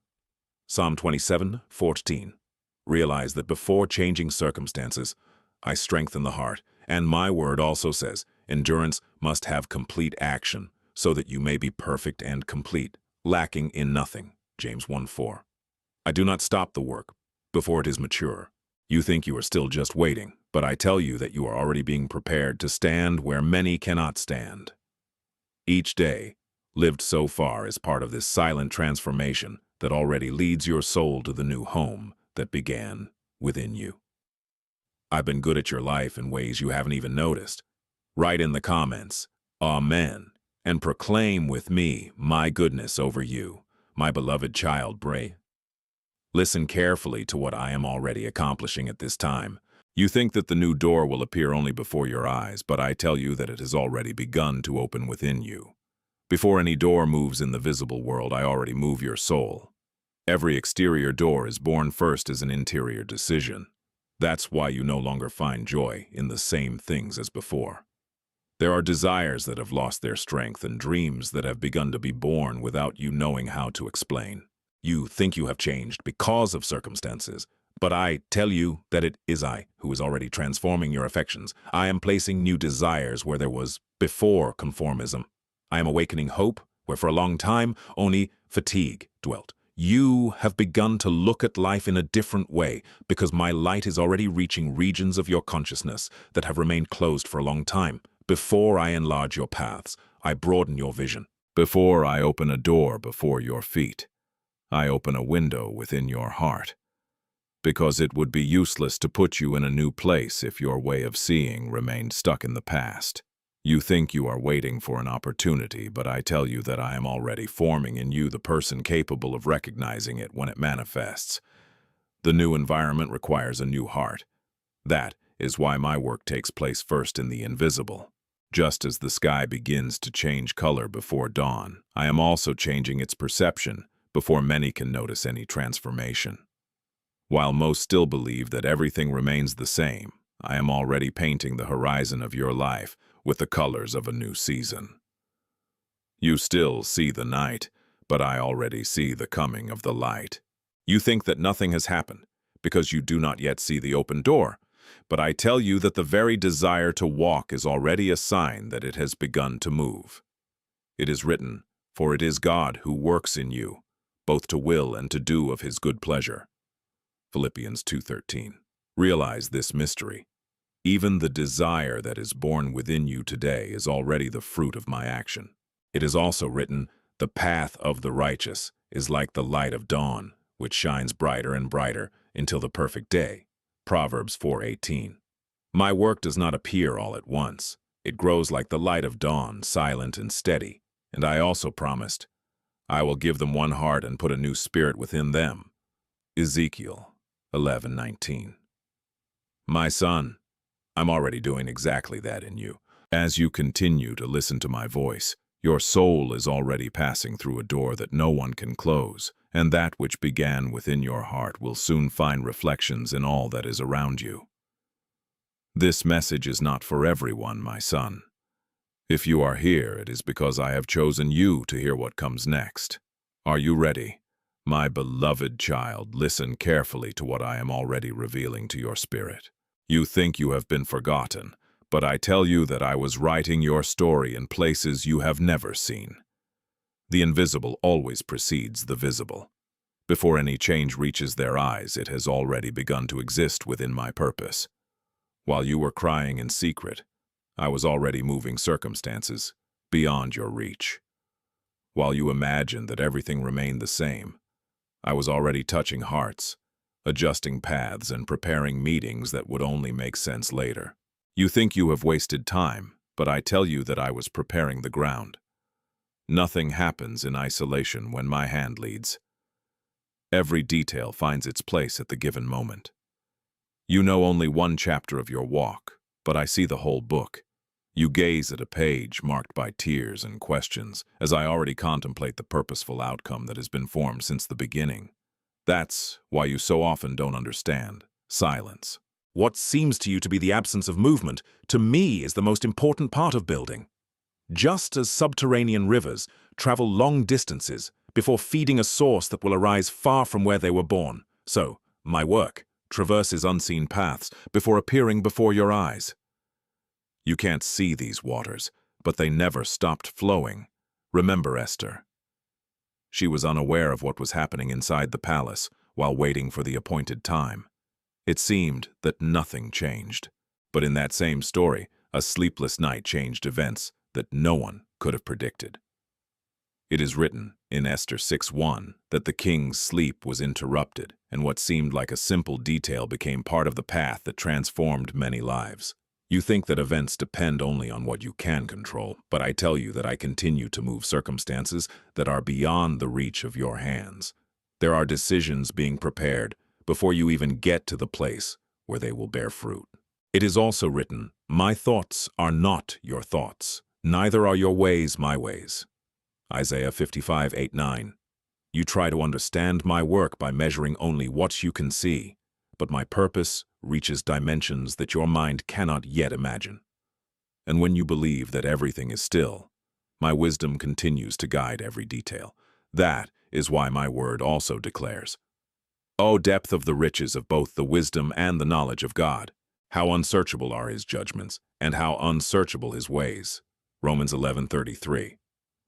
Psalm 27:14. Realize that before changing circumstances, I strengthen the heart. And my word also says, endurance must have complete action, so that you may be perfect and complete, lacking in nothing. James 1:4. I do not stop the work before it is mature. You think you are still just waiting, but I tell you that you are already being prepared to stand where many cannot stand. Each day, lived so far is part of this silent transformation that already leads your soul to the new home that began within you. I've been good at your life in ways you haven't even noticed. Write in the comments, Amen, and proclaim with me my goodness over you, my beloved child Bray. Listen carefully to what I am already accomplishing at this time. You think that the new door will appear only before your eyes, but I tell you that it has already begun to open within you. Before any door moves in the visible world, I already move your soul. Every exterior door is born first as an interior decision. That's why you no longer find joy in the same things as before. There are desires that have lost their strength and dreams that have begun to be born without you knowing how to explain. You think you have changed because of circumstances, but I tell you that it is I who is already transforming your affections. I am placing new desires where there was before conformism. I am awakening hope where for a long time only fatigue dwelt. You have begun to look at life in a different way because my light is already reaching regions of your consciousness that have remained closed for a long time. Before I enlarge your paths, I broaden your vision. Before I open a door before your feet, I open a window within your heart. Because it would be useless to put you in a new place if your way of seeing remained stuck in the past. You think you are waiting for an opportunity, but I tell you that I am already forming in you the person capable of recognizing it when it manifests. The new environment requires a new heart. That is why my work takes place first in the invisible. Just as the sky begins to change color before dawn, I am also changing its perception before many can notice any transformation. While most still believe that everything remains the same, I am already painting the horizon of your life with the colors of a new season. You still see the night, but I already see the coming of the light. You think that nothing has happened because you do not yet see the open door, but I tell you that the very desire to walk is already a sign that it has begun to move. It is written, "For it is God who works in you, both to will and to do of his good pleasure." Philippians 2:13. Realize this mystery. Even the desire that is born within you today is already the fruit of my action. It is also written, "The path of the righteous is like the light of dawn, which shines brighter and brighter until the perfect day." Proverbs 4:18. My work does not appear all at once. It grows like the light of dawn, silent and steady. And I also promised, I will give them one heart and put a new spirit within them. Ezekiel 11:19. My son, I'm already doing exactly that in you. As you continue to listen to my voice, your soul is already passing through a door that no one can close, and that which began within your heart will soon find reflections in all that is around you. This message is not for everyone, my son. If you are here, it is because I have chosen you to hear what comes next. Are you ready? My beloved child, listen carefully to what I am already revealing to your spirit. You think you have been forgotten, but I tell you that I was writing your story in places you have never seen. The invisible always precedes the visible. Before any change reaches their eyes, it has already begun to exist within my purpose. While you were crying in secret, I was already moving circumstances beyond your reach. While you imagined that everything remained the same, I was already touching hearts, adjusting paths, and preparing meetings that would only make sense later. You think you have wasted time, but I tell you that I was preparing the ground. Nothing happens in isolation when my hand leads. Every detail finds its place at the given moment. You know only one chapter of your walk, but I see the whole book. You gaze at a page marked by tears and questions, as I already contemplate the purposeful outcome that has been formed since the beginning. That's why you so often don't understand. Silence. What seems to you to be the absence of movement, to me is the most important part of building. Just as subterranean rivers travel long distances before feeding a source that will arise far from where they were born, so my work traverses unseen paths before appearing before your eyes. You can't see these waters, but they never stopped flowing. Remember Esther. She was unaware of what was happening inside the palace while waiting for the appointed time. It seemed that nothing changed. But in that same story, a sleepless night changed events that no one could have predicted. It is written in Esther 6:1 that the king's sleep was interrupted, and what seemed like a simple detail became part of the path that transformed many lives. You think that events depend only on what you can control, but I tell you that I continue to move circumstances that are beyond the reach of your hands. There are decisions being prepared before you even get to the place where they will bear fruit. It is also written, "My thoughts are not your thoughts, neither are your ways my ways." Isaiah 55:8-9. You try to understand my work by measuring only what you can see, but my purpose reaches dimensions that your mind cannot yet imagine. And when you believe that everything is still, my wisdom continues to guide every detail. That is why my word also declares, "O depth of the riches of both the wisdom and the knowledge of God! How unsearchable are his judgments, and how unsearchable his ways." Romans 11:33.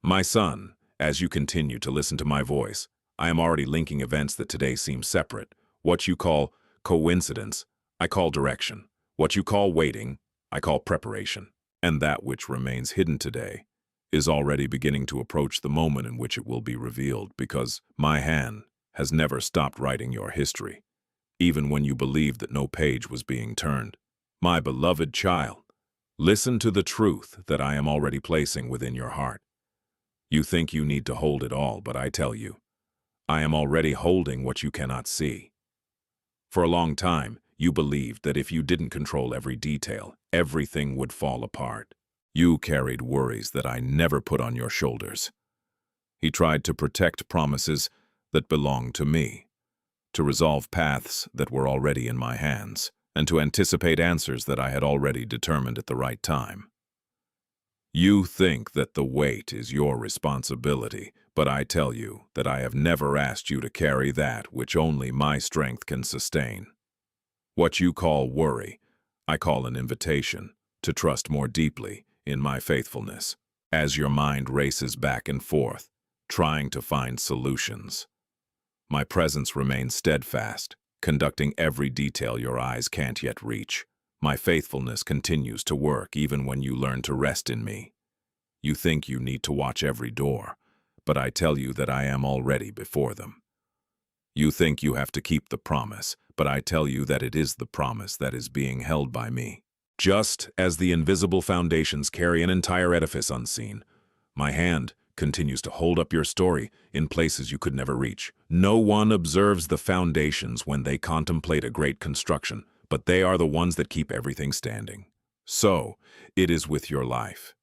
My son, as you continue to listen to my voice, I am already linking events that today seem separate. What you call coincidence, I call direction. What you call waiting, I call preparation. And that which remains hidden today is already beginning to approach the moment in which it will be revealed, because my hand has never stopped writing your history, even when you believed that no page was being turned. My beloved child, listen to the truth that I am already placing within your heart. You think you need to hold it all, but I tell you, I am already holding what you cannot see. For a long time, you believed that if you didn't control every detail, everything would fall apart. You carried worries that I never put on your shoulders. He tried to protect promises that belonged to me, to resolve paths that were already in my hands, and to anticipate answers that I had already determined at the right time. You think that the weight is your responsibility, but I tell you that I have never asked you to carry that which only my strength can sustain. What you call worry, I call an invitation to trust more deeply in my faithfulness, as your mind races back and forth, trying to find solutions. My presence remains steadfast, conducting every detail your eyes can't yet reach. My faithfulness continues to work even when you learn to rest in me. You think you need to watch every door, but I tell you that I am already before them. You think you have to keep the promise, but I tell you that it is the promise that is being held by me. Just as the invisible foundations carry an entire edifice unseen, my hand continues to hold up your story in places you could never reach. No one observes the foundations when they contemplate a great construction, but they are the ones that keep everything standing. So, it is with your life.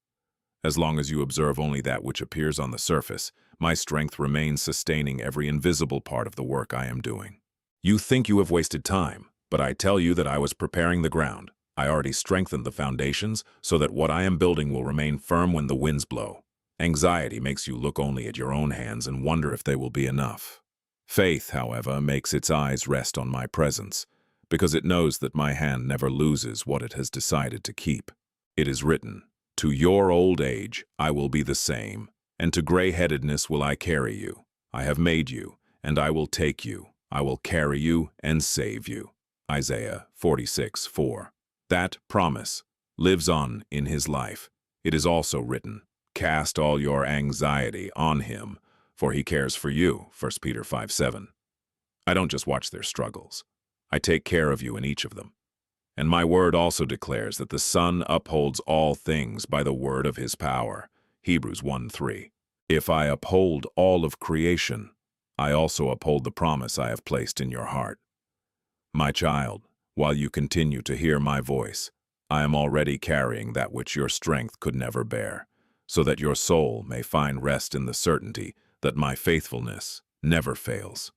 As long as you observe only that which appears on the surface, my strength remains sustaining every invisible part of the work I am doing. You think you have wasted time, but I tell you that I was preparing the ground. I already strengthened the foundations so that what I am building will remain firm when the winds blow. Anxiety makes you look only at your own hands and wonder if they will be enough. Faith, however, makes its eyes rest on my presence, because it knows that my hand never loses what it has decided to keep. It is written, "To your old age I will be the same, and to gray-headedness will I carry you. I have made you, and I will take you. I will carry you and save you." Isaiah 46:4. That promise lives on in his life. It is also written, "Cast all your anxiety on him, for he cares for you." 1 Peter 5:7. I don't just watch their struggles. I take care of you in each of them. And my word also declares that the Son upholds all things by the word of his power. Hebrews 1:3. If I uphold all of creation, I also uphold the promise I have placed in your heart. My child, while you continue to hear my voice, I am already carrying that which your strength could never bear, so that your soul may find rest in the certainty that my faithfulness never fails.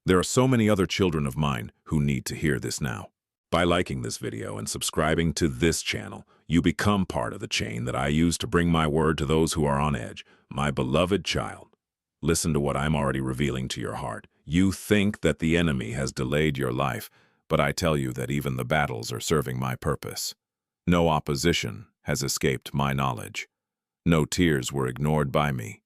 There are so many other children of mine who need to hear this now. By liking this video and subscribing to this channel, you become part of the chain that I use to bring my word to those who are on edge. My beloved child, listen to what I'm already revealing to your heart. You think that the enemy has delayed your life, but I tell you that even the battles are serving my purpose. No opposition has escaped my knowledge. No tears were ignored by me.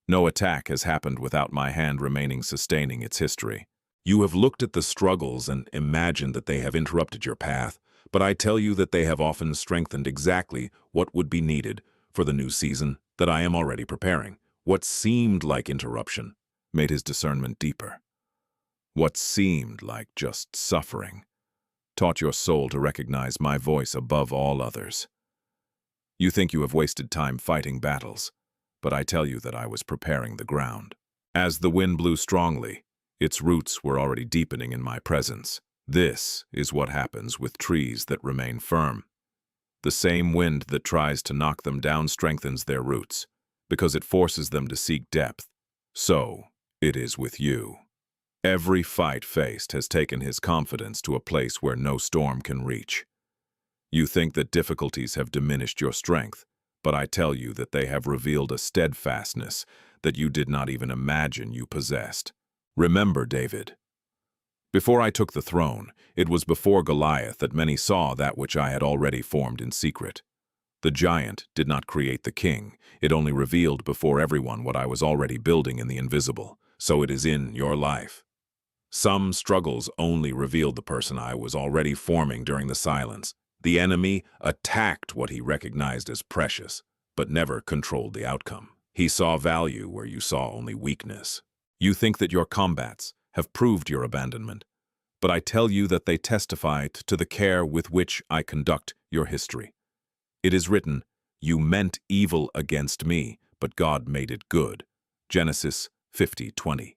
No attack has happened without my hand remaining sustaining its history. You have looked at the struggles and imagined that they have interrupted your path, but I tell you that they have often strengthened exactly what would be needed for the new season that I am already preparing. What seemed like interruption made his discernment deeper. What seemed like just suffering taught your soul to recognize my voice above all others. You think you have wasted time fighting battles, but I tell you that I was preparing the ground. As the wind blew strongly, its roots were already deepening in my presence. This is what happens with trees that remain firm. The same wind that tries to knock them down strengthens their roots, because it forces them to seek depth. So it is with you. Every fight faced has taken his confidence to a place where no storm can reach. You think that difficulties have diminished your strength, but I tell you that they have revealed a steadfastness that you did not even imagine you possessed. Remember David. Before I took the throne, it was before Goliath that many saw that which I had already formed in secret. The giant did not create the king, it only revealed before everyone what I was already building in the invisible. So it is in your life. Some struggles only revealed the person I was already forming during the silence. The enemy attacked what he recognized as precious, but never controlled the outcome. He saw value where you saw only weakness. You think that your combats have proved your abandonment, but I tell you that they testify to the care with which I conduct your history. It is written, "You meant evil against me, but God made it good." Genesis 50:20.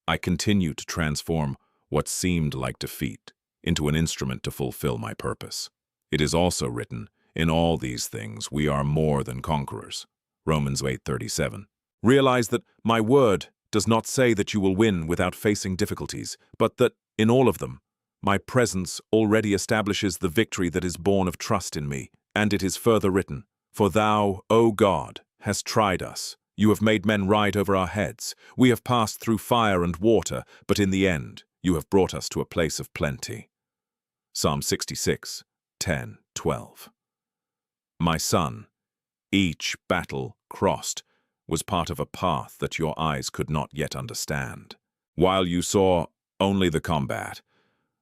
I continue to transform what seemed like defeat into an instrument to fulfill my purpose. It is also written, "In all these things we are more than conquerors." Romans 8:37. Realize that my word does not say that you will win without facing difficulties, but that, in all of them, my presence already establishes the victory that is born of trust in me. And it is further written, "For thou, O God, hast tried us. You have made men ride over our heads. We have passed through fire and water, but in the end you have brought us to a place of plenty." Psalm 66:10-12. My son, each battle crossed was part of a path that your eyes could not yet understand. While you saw only the combat,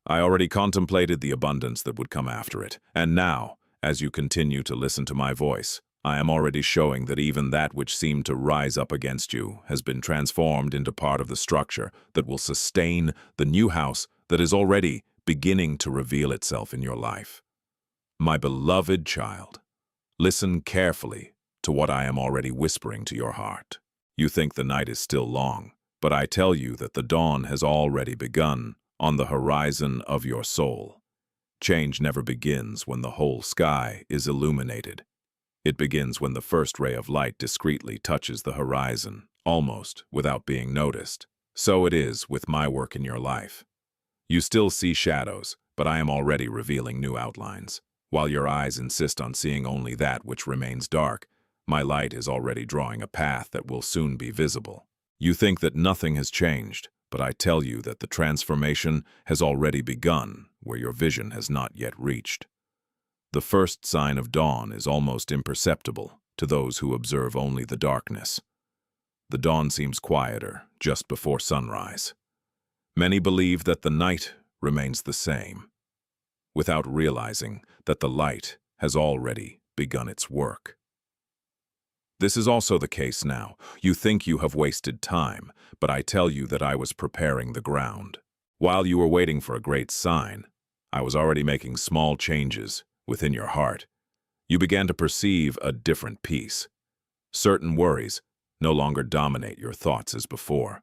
I already contemplated the abundance that would come after it. And now, as you continue to listen to my voice, I am already showing that even that which seemed to rise up against you has been transformed into part of the structure that will sustain the new house that is already beginning to reveal itself in your life. My beloved child, listen carefully to what I am already whispering to your heart. You think the night is still long, but I tell you that the dawn has already begun on the horizon of your soul. Change never begins when the whole sky is illuminated. It begins when the first ray of light discreetly touches the horizon, almost without being noticed. So it is with my work in your life. You still see shadows, but I am already revealing new outlines. While your eyes insist on seeing only that which remains dark, my light is already drawing a path that will soon be visible. You think that nothing has changed, but I tell you that the transformation has already begun where your vision has not yet reached. The first sign of dawn is almost imperceptible to those who observe only the darkness. The dawn seems quieter just before sunrise. Many believe that the night remains the same, without realizing that the light has already begun its work. This is also the case now. You think you have wasted time, but I tell you that I was preparing the ground. While you were waiting for a great sign, I was already making small changes within your heart. You began to perceive a different peace. Certain worries no longer dominate your thoughts as before.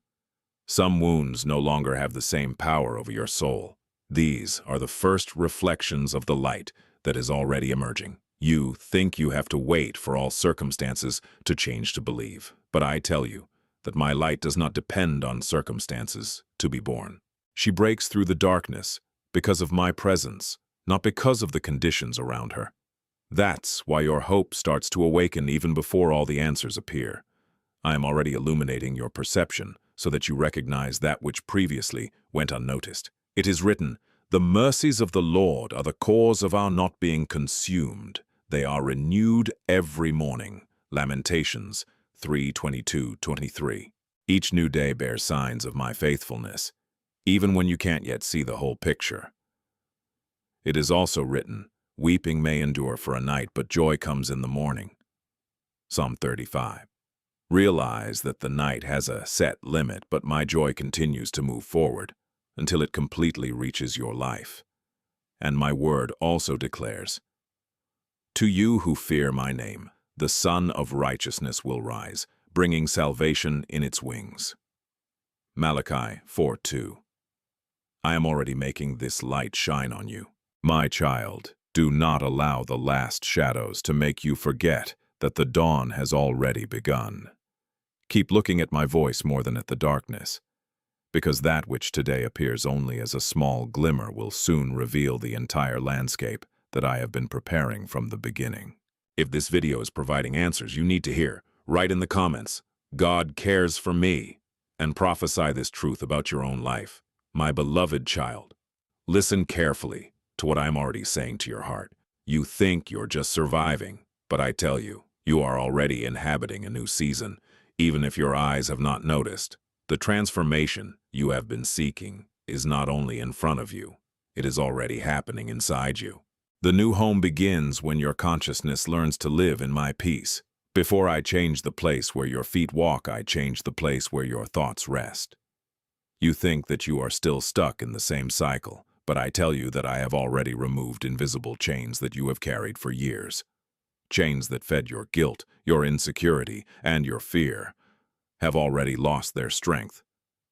Some wounds no longer have the same power over your soul. These are the first reflections of the light that is already emerging. You think you have to wait for all circumstances to change to believe, but I tell you that my light does not depend on circumstances to be born. She breaks through the darkness because of my presence, not because of the conditions around her. That's why your hope starts to awaken even before all the answers appear. I am already illuminating your perception so that you recognize that which previously went unnoticed. It is written, "The mercies of the Lord are the cause of our not being consumed. They are renewed every morning." Lamentations 3:22-23. Each new day bears signs of my faithfulness, even when you can't yet see the whole picture. It is also written, "Weeping may endure for a night, but joy comes in the morning." Psalm 35. Realize that the night has a set limit, but my joy continues to move forward until it completely reaches your life. And my word also declares, "To you who fear my name, the Sun of Righteousness will rise, bringing salvation in its wings." Malachi 4:2. I am already making this light shine on you. My child, do not allow the last shadows to make you forget that the dawn has already begun. Keep looking at my voice more than at the darkness, because that which today appears only as a small glimmer will soon reveal the entire landscape that I have been preparing from the beginning. If this video is providing answers you need to hear, write in the comments, "God cares for me," and prophesy this truth about your own life. My beloved child, listen carefully to what I am already saying to your heart. You think you're just surviving, but I tell you, you are already inhabiting a new season, even if your eyes have not noticed. The transformation you have been seeking is not only in front of you, it is already happening inside you. The new home begins when your consciousness learns to live in my peace. Before I change the place where your feet walk, I change the place where your thoughts rest. You think that you are still stuck in the same cycle, but I tell you that I have already removed invisible chains that you have carried for years. Chains that fed your guilt, your insecurity, and your fear have already lost their strength,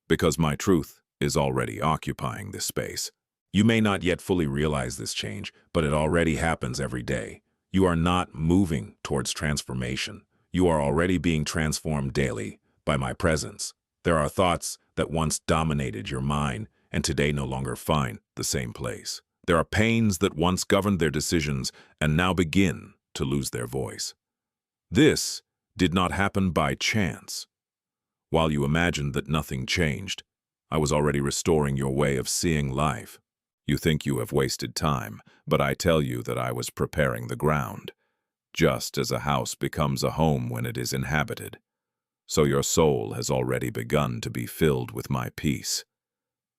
because my truth is already occupying this space. You may not yet fully realize this change, but it already happens every day. You are not moving towards transformation. You are already being transformed daily by my presence. There are thoughts that once dominated your mind and today no longer find the same place. There are pains that once governed their decisions and now begin to lose their voice. This did not happen by chance. While you imagined that nothing changed, I was already restoring your way of seeing life. You think you have wasted time, but I tell you that I was preparing the ground. Just as a house becomes a home when it is inhabited, so your soul has already begun to be filled with my peace.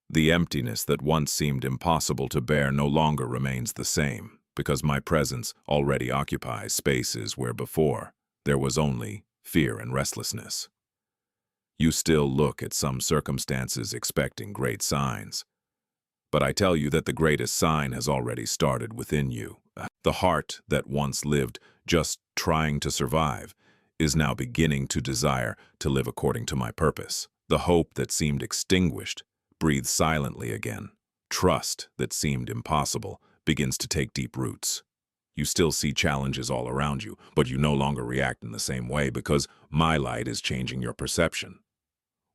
The emptiness that once seemed impossible to bear no longer remains the same, because my presence already occupies spaces where before there was only fear and restlessness. You still look at some circumstances expecting great signs, but I tell you that the greatest sign has already started within you. The heart that once lived just trying to survive is now beginning to desire to live according to my purpose. The hope that seemed extinguished breathes silently again. Trust that seemed impossible begins to take deep roots. You still see challenges all around you, but you no longer react in the same way because my light is changing your perception.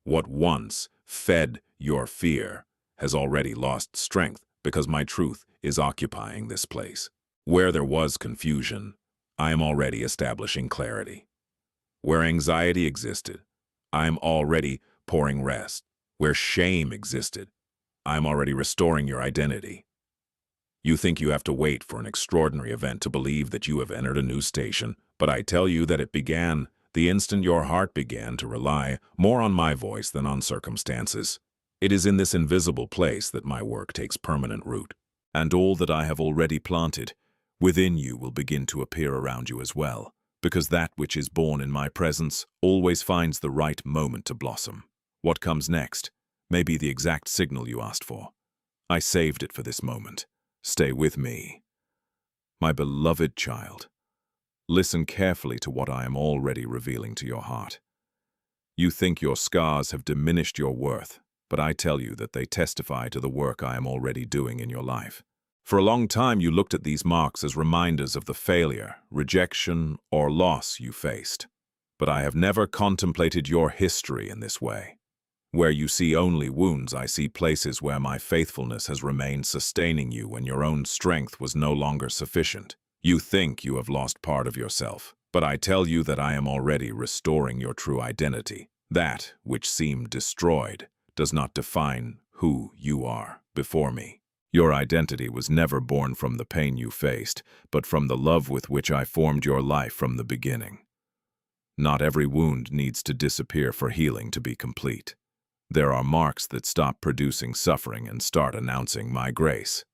What once fed your fear has already lost strength because my truth is occupying this place. Where there was confusion, I am already establishing clarity. Where anxiety existed, I am already pouring rest. Where shame existed, I am already restoring your identity. You think you have to wait for an extraordinary event to believe that you have entered a new station, but I tell you that it began the instant your heart began to rely more on my voice than on circumstances. It is in this invisible place that my work takes permanent root. And all that I have already planted within you will begin to appear around you as well, because that which is born in my presence always finds the right moment to blossom. What comes next may be the exact signal you asked for. I saved it for this moment. Stay with me. My beloved child, listen carefully to what I am already revealing to your heart. You think your scars have diminished your worth, but I tell you that they testify to the work I am already doing in your life. For a long time you looked at these marks as reminders of the failure, rejection, or loss you faced. But I have never contemplated your history in this way. Where you see only wounds, I see places where my faithfulness has remained sustaining you when your own strength was no longer sufficient. You think you have lost part of yourself, but I tell you that I am already restoring your true identity. That which seemed destroyed does not define who you are before me. Your identity was never born from the pain you faced, but from the love with which I formed your life from the beginning. Not every wound needs to disappear for healing to be complete. There are marks that stop producing suffering and start announcing my grace.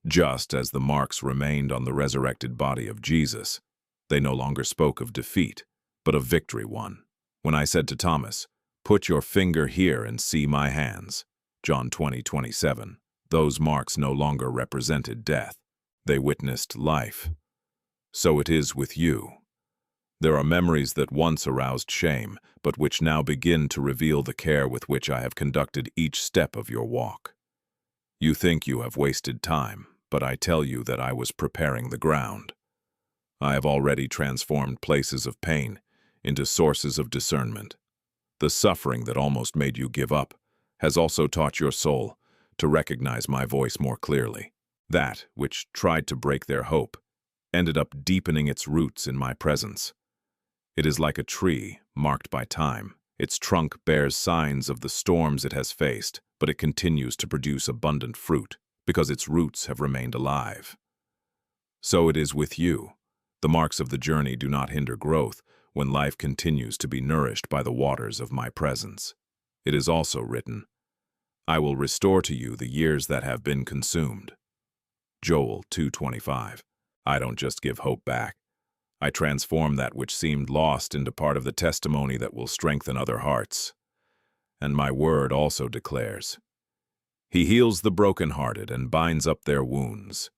Just as the marks remained on the resurrected body of Jesus, they no longer spoke of defeat, but of victory won. When I said to Thomas, "Put your finger here and see my hands," John 20:27, those marks no longer represented death. They witnessed life. So it is with you. There are memories that once aroused shame, but which now begin to reveal the care with which I have conducted each step of your walk. You think you have wasted time, but I tell you that I was preparing the ground. I have already transformed places of pain into sources of discernment. The suffering that almost made you give up has also taught your soul to recognize my voice more clearly. That which tried to break their hope ended up deepening its roots in my presence. It is like a tree marked by time. Its trunk bears signs of the storms it has faced, but it continues to produce abundant fruit because its roots have remained alive. So it is with you. The marks of the journey do not hinder growth when life continues to be nourished by the waters of my presence. It is also written, "I will restore to you the years that have been consumed." Joel 2:25. I don't just give hope back. I transform that which seemed lost into part of the testimony that will strengthen other hearts. And my word also declares, "He heals the brokenhearted and binds up their wounds."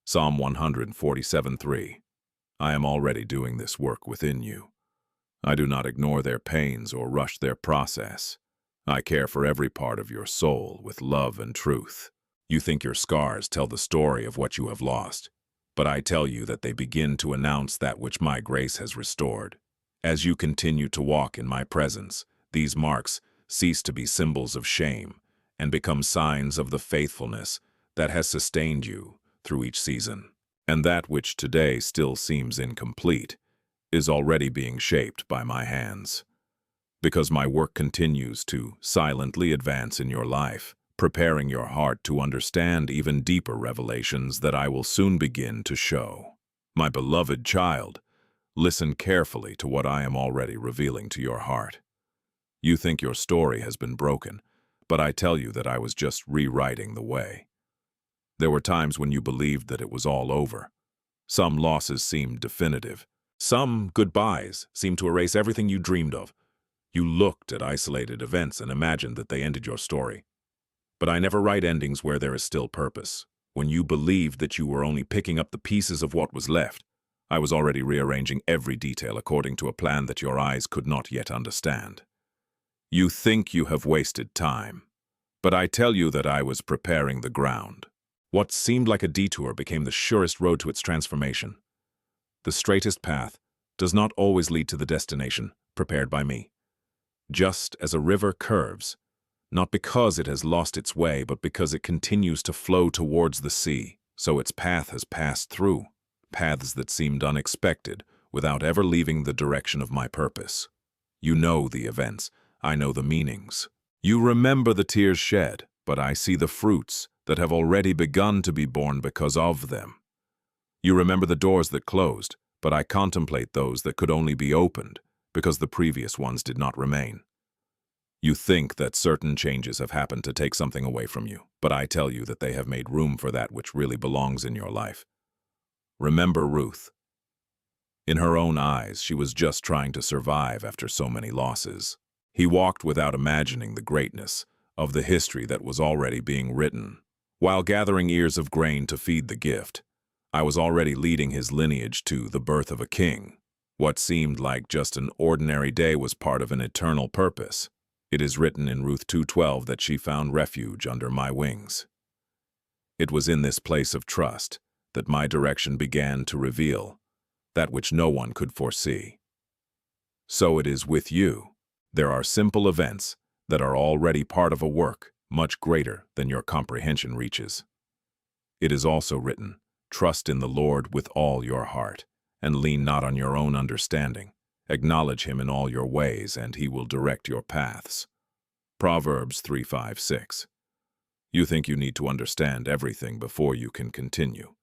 Psalm 147:3. I am already doing this work within you. I do not ignore their pains or rush their process. I care for every part of your soul with love and truth. You think your scars tell the story of what you have lost, but I tell you that they begin to announce that which my grace has restored. As you continue to walk in my presence, these marks cease to be symbols of shame and become signs of the faithfulness that has sustained you through each season. And that which today still seems incomplete is already being shaped by my hands. Because my work continues to silently advance in your life, preparing your heart to understand even deeper revelations that I will soon begin to show. My beloved child, listen carefully to what I am already revealing to your heart. You think your story has been broken, but I tell you that I was just rewriting the way. There were times when you believed that it was all over. Some losses seemed definitive. Some goodbyes seemed to erase everything you dreamed of. You looked at isolated events and imagined that they ended your story. But I never write endings where there is still purpose. When you believed that you were only picking up the pieces of what was left, I was already rearranging every detail according to a plan that your eyes could not yet understand. You think you have wasted time, but I tell you that I was preparing the ground. What seemed like a detour became the surest road to its transformation. The straightest path does not always lead to the destination prepared by me. Just as a river curves, not because it has lost its way, but because it continues to flow towards the sea, so its path has passed through paths that seemed unexpected without ever leaving the direction of my purpose. You know the events, I know the meanings. You remember the tears shed, but I see the fruits that have already begun to be born because of them. You remember the doors that closed, but I contemplate those that could only be opened because the previous ones did not remain. You think that certain changes have happened to take something away from you, but I tell you that they have made room for that which really belongs in your life. Remember Ruth. In her own eyes, she was just trying to survive after so many losses. He walked without imagining the greatness of the history that was already being written. While gathering ears of grain to feed the gift, I was already leading his lineage to the birth of a king. What seemed like just an ordinary day was part of an eternal purpose. It is written in Ruth 2:12 that she found refuge under my wings. It was in this place of trust that my direction began to reveal that which no one could foresee. So it is with you. There are simple events that are already part of a work much greater than your comprehension reaches. It is also written, trust in the Lord with all your heart, and lean not on your own understanding. Acknowledge him in all your ways, and he will direct your paths. Proverbs 3:5-6. You think you need to understand everything before you can continue.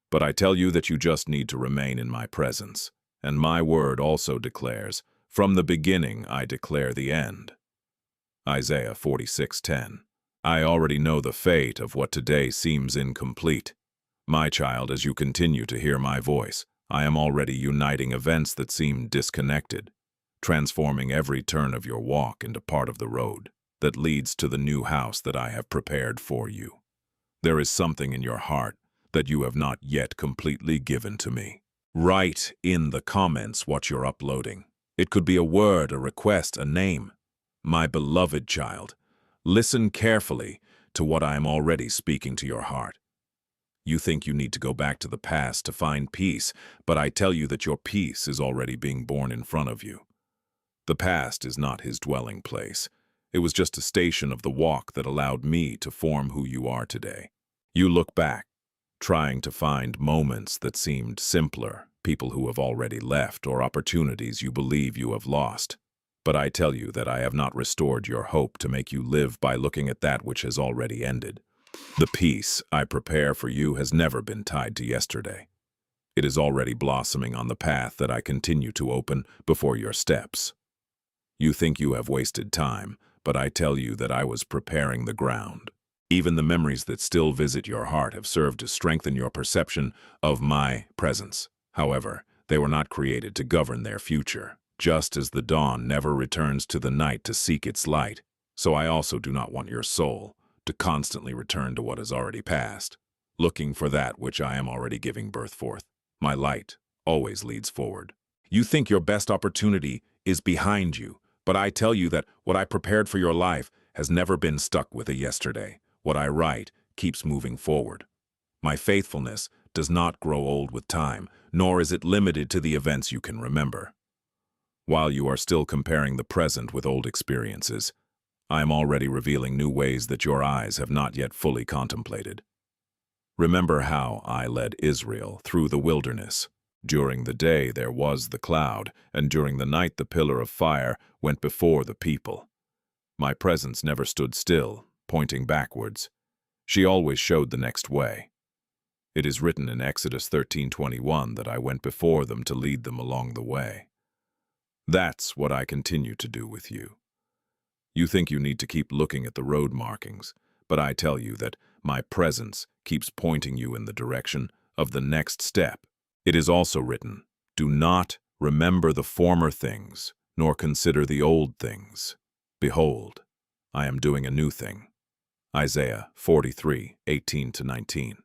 But I tell you that you just need to remain in my presence, and my word also declares, from the beginning I declare the end. Isaiah 46:10. I already know the fate of what today seems incomplete. My child, as you continue to hear my voice, I am already uniting events that seem disconnected, transforming every turn of your walk into part of the road that leads to the new house that I have prepared for you. There is something in your heart that you have not yet completely given to me. Write in the comments what you're uploading. It could be a word, a request, a name. My beloved child, listen carefully to what I am already speaking to your heart. You think you need to go back to the past to find peace, but I tell you that your peace is already being born in front of you. The past is not his dwelling place. It was just a station of the walk that allowed me to form who you are today. You look back, trying to find moments that seemed simpler, people who have already left, or opportunities you believe you have lost. But I tell you that I have not restored your hope to make you live by looking at that which has already ended. The peace I prepare for you has never been tied to yesterday. It is already blossoming on the path that I continue to open before your steps. You think you have wasted time, but I tell you that I was preparing the ground. Even the memories that still visit your heart have served to strengthen your perception of my presence. However, they were not created to govern their future. Just as the dawn never returns to the night to seek its light, so I also do not want your soul to constantly return to what has already passed, looking for that which I am already giving birth forth. My light always leads forward. You think your best opportunity is behind you, but I tell you that what I prepared for your life has never been stuck with a yesterday. What I write keeps moving forward. My faithfulness does not grow old with time, nor is it limited to the events you can remember. While you are still comparing the present with old experiences, I am already revealing new ways that your eyes have not yet fully contemplated. Remember how I led Israel through the wilderness. During the day there was the cloud, and during the night the pillar of fire went before the people. My presence never stood still, pointing backwards. She always showed the next way. It is written in Exodus 13:21 that I went before them to lead them along the way. That's what I continue to do with you. You think you need to keep looking at the road markings, but I tell you that my presence keeps pointing you in the direction of the next step. It is also written, do not remember the former things, nor consider the old things. Behold, I am doing a new thing. Isaiah 43:18-19.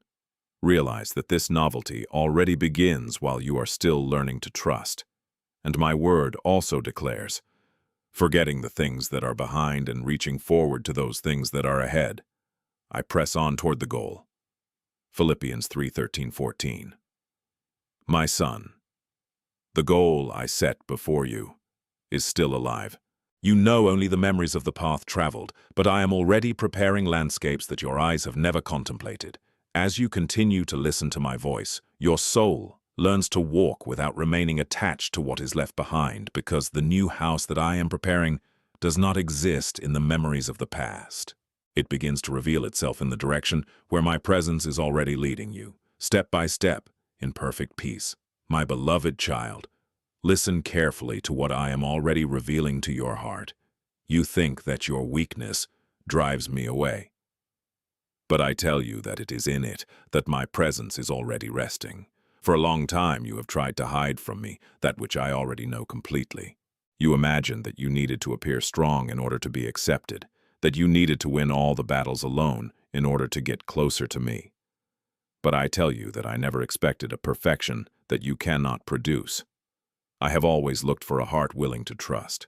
Realize that this novelty already begins while you are still learning to trust. And my word also declares, forgetting the things that are behind and reaching forward to those things that are ahead. I press on toward the goal. Philippians 3:13-14. My son, the goal I set before you is still alive. You know only the memories of the path traveled, but I am already preparing landscapes that your eyes have never contemplated. As you continue to listen to my voice, your soul learns to walk without remaining attached to what is left behind, because the new house that I am preparing does not exist in the memories of the past. It begins to reveal itself in the direction where my presence is already leading you, step by step, in perfect peace. My beloved child, listen carefully to what I am already revealing to your heart. You think that your weakness drives me away, but I tell you that it is in it that my presence is already resting. For a long time you have tried to hide from me that which I already know completely. You imagined that you needed to appear strong in order to be accepted, that you needed to win all the battles alone in order to get closer to me. But I tell you that I never expected a perfection that you cannot produce. I have always looked for a heart willing to trust.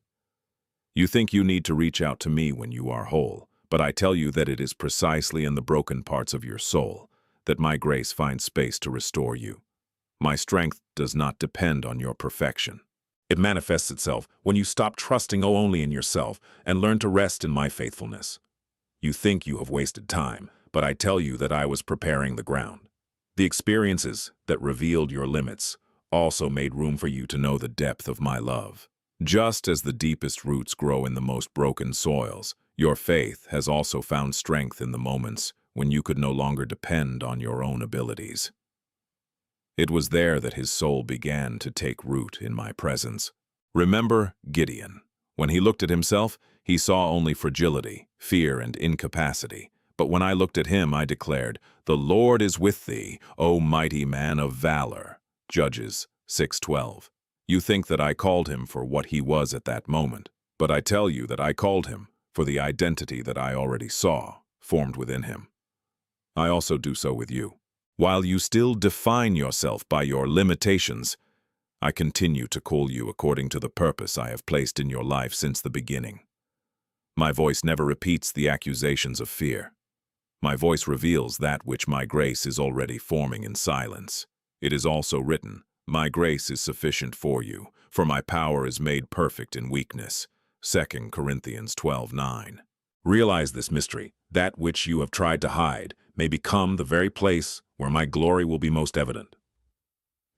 You think you need to reach out to me when you are whole, but I tell you that it is precisely in the broken parts of your soul that my grace finds space to restore you. My strength does not depend on your perfection. It manifests itself when you stop trusting only in yourself and learn to rest in my faithfulness. You think you have wasted time, but I tell you that I was preparing the ground. The experiences that revealed your limits also made room for you to know the depth of my love. Just as the deepest roots grow in the most broken soils, your faith has also found strength in the moments when you could no longer depend on your own abilities. It was there that his soul began to take root in my presence. Remember Gideon. When he looked at himself, he saw only fragility, fear, and incapacity. But when I looked at him, I declared, "The Lord is with thee, O mighty man of valor." Judges 6:12. You think that I called him for what he was at that moment, but I tell you that I called him for the identity that I already saw, formed within him. I also do so with you. While you still define yourself by your limitations, I continue to call you according to the purpose I have placed in your life since the beginning. My voice never repeats the accusations of fear. My voice reveals that which my grace is already forming in silence. It is also written, "My grace is sufficient for you, for my power is made perfect in weakness." 2 Corinthians 12:9. Realize this mystery. That which you have tried to hide may become the very place where my glory will be most evident.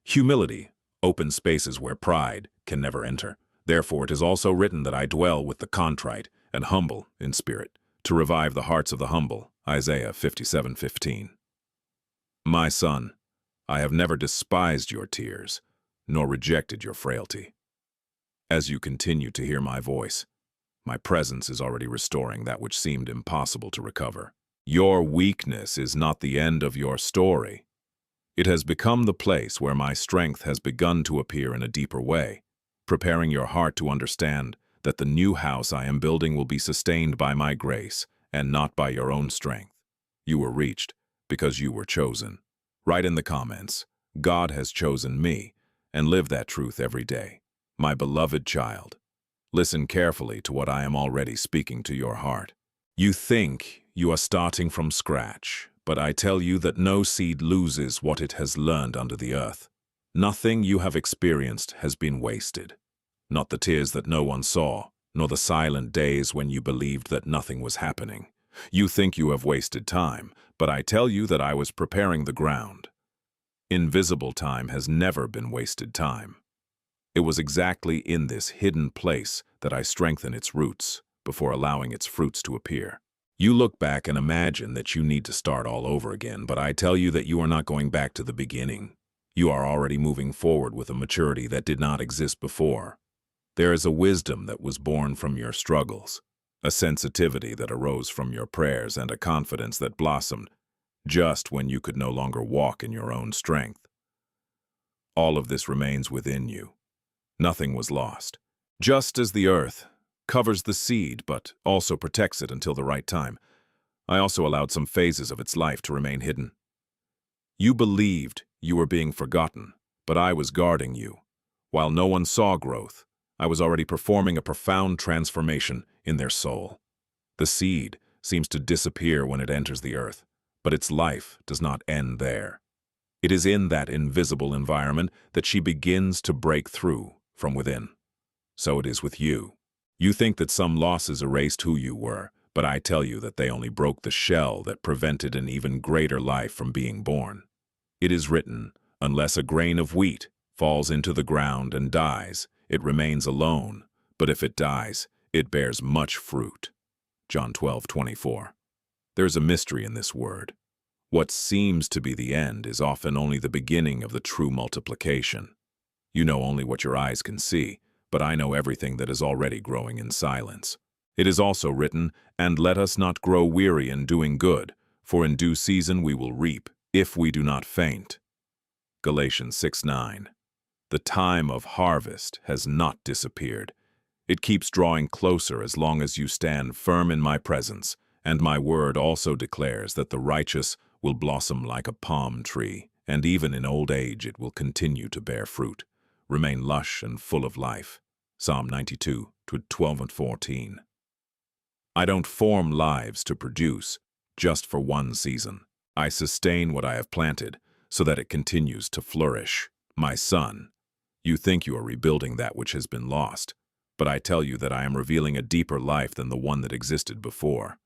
Humility opens spaces where pride can never enter. Therefore it is also written that I dwell with the contrite and humble in spirit, to revive the hearts of the humble. Isaiah 57:15. My son, I have never despised your tears, nor rejected your frailty. As you continue to hear my voice, my presence is already restoring that which seemed impossible to recover. Your weakness is not the end of your story. It has become the place where my strength has begun to appear in a deeper way, preparing your heart to understand that the new house I am building will be sustained by my grace and not by your own strength. You were reached because you were chosen. Write in the comments, "God has chosen me," and live that truth every day. My beloved child, listen carefully to what I am already speaking to your heart. You think you are starting from scratch, but I tell you that no seed loses what it has learned under the earth. Nothing you have experienced has been wasted. Not the tears that no one saw, nor the silent days when you believed that nothing was happening. You think you have wasted time, but I tell you that I was preparing the ground. Invisible time has never been wasted time. It was exactly in this hidden place that I strengthen its roots before allowing its fruits to appear. You look back and imagine that you need to start all over again, but I tell you that you are not going back to the beginning. You are already moving forward with a maturity that did not exist before. There is a wisdom that was born from your struggles, a sensitivity that arose from your prayers, and a confidence that blossomed just when you could no longer walk in your own strength. All of this remains within you. Nothing was lost. Just as the earth covers the seed but also protects it until the right time, I also allowed some phases of its life to remain hidden. You believed you were being forgotten, but I was guarding you. While no one saw growth, I was already performing a profound transformation in their soul. The seed seems to disappear when it enters the earth, But its life does not end there. It is in that invisible environment that she begins to break through from within. So it is with you. You think that some losses erased who you were, but I tell you that they only broke the shell that prevented an even greater life from being born. It is written, unless a grain of wheat falls into the ground and dies, it remains alone, but if it dies, it bears much fruit. John 12:24. There's a mystery in this word. What seems to be the end is often only the beginning of the true multiplication. You know only what your eyes can see, but I know everything that is already growing in silence. It is also written, and let us not grow weary in doing good, for in due season we will reap, if we do not faint. Galatians 6:9. The time of harvest has not disappeared. It keeps drawing closer as long as you stand firm in my presence, and my word also declares that the righteous will blossom like a palm tree, and even in old age it will continue to bear fruit, remain lush and full of life. Psalm 92:12-14. I don't form lives to produce, just for one season. I sustain what I have planted, so that it continues to flourish. My son, you think you are rebuilding that which has been lost, but I tell you that I am revealing a deeper life than the one that existed before.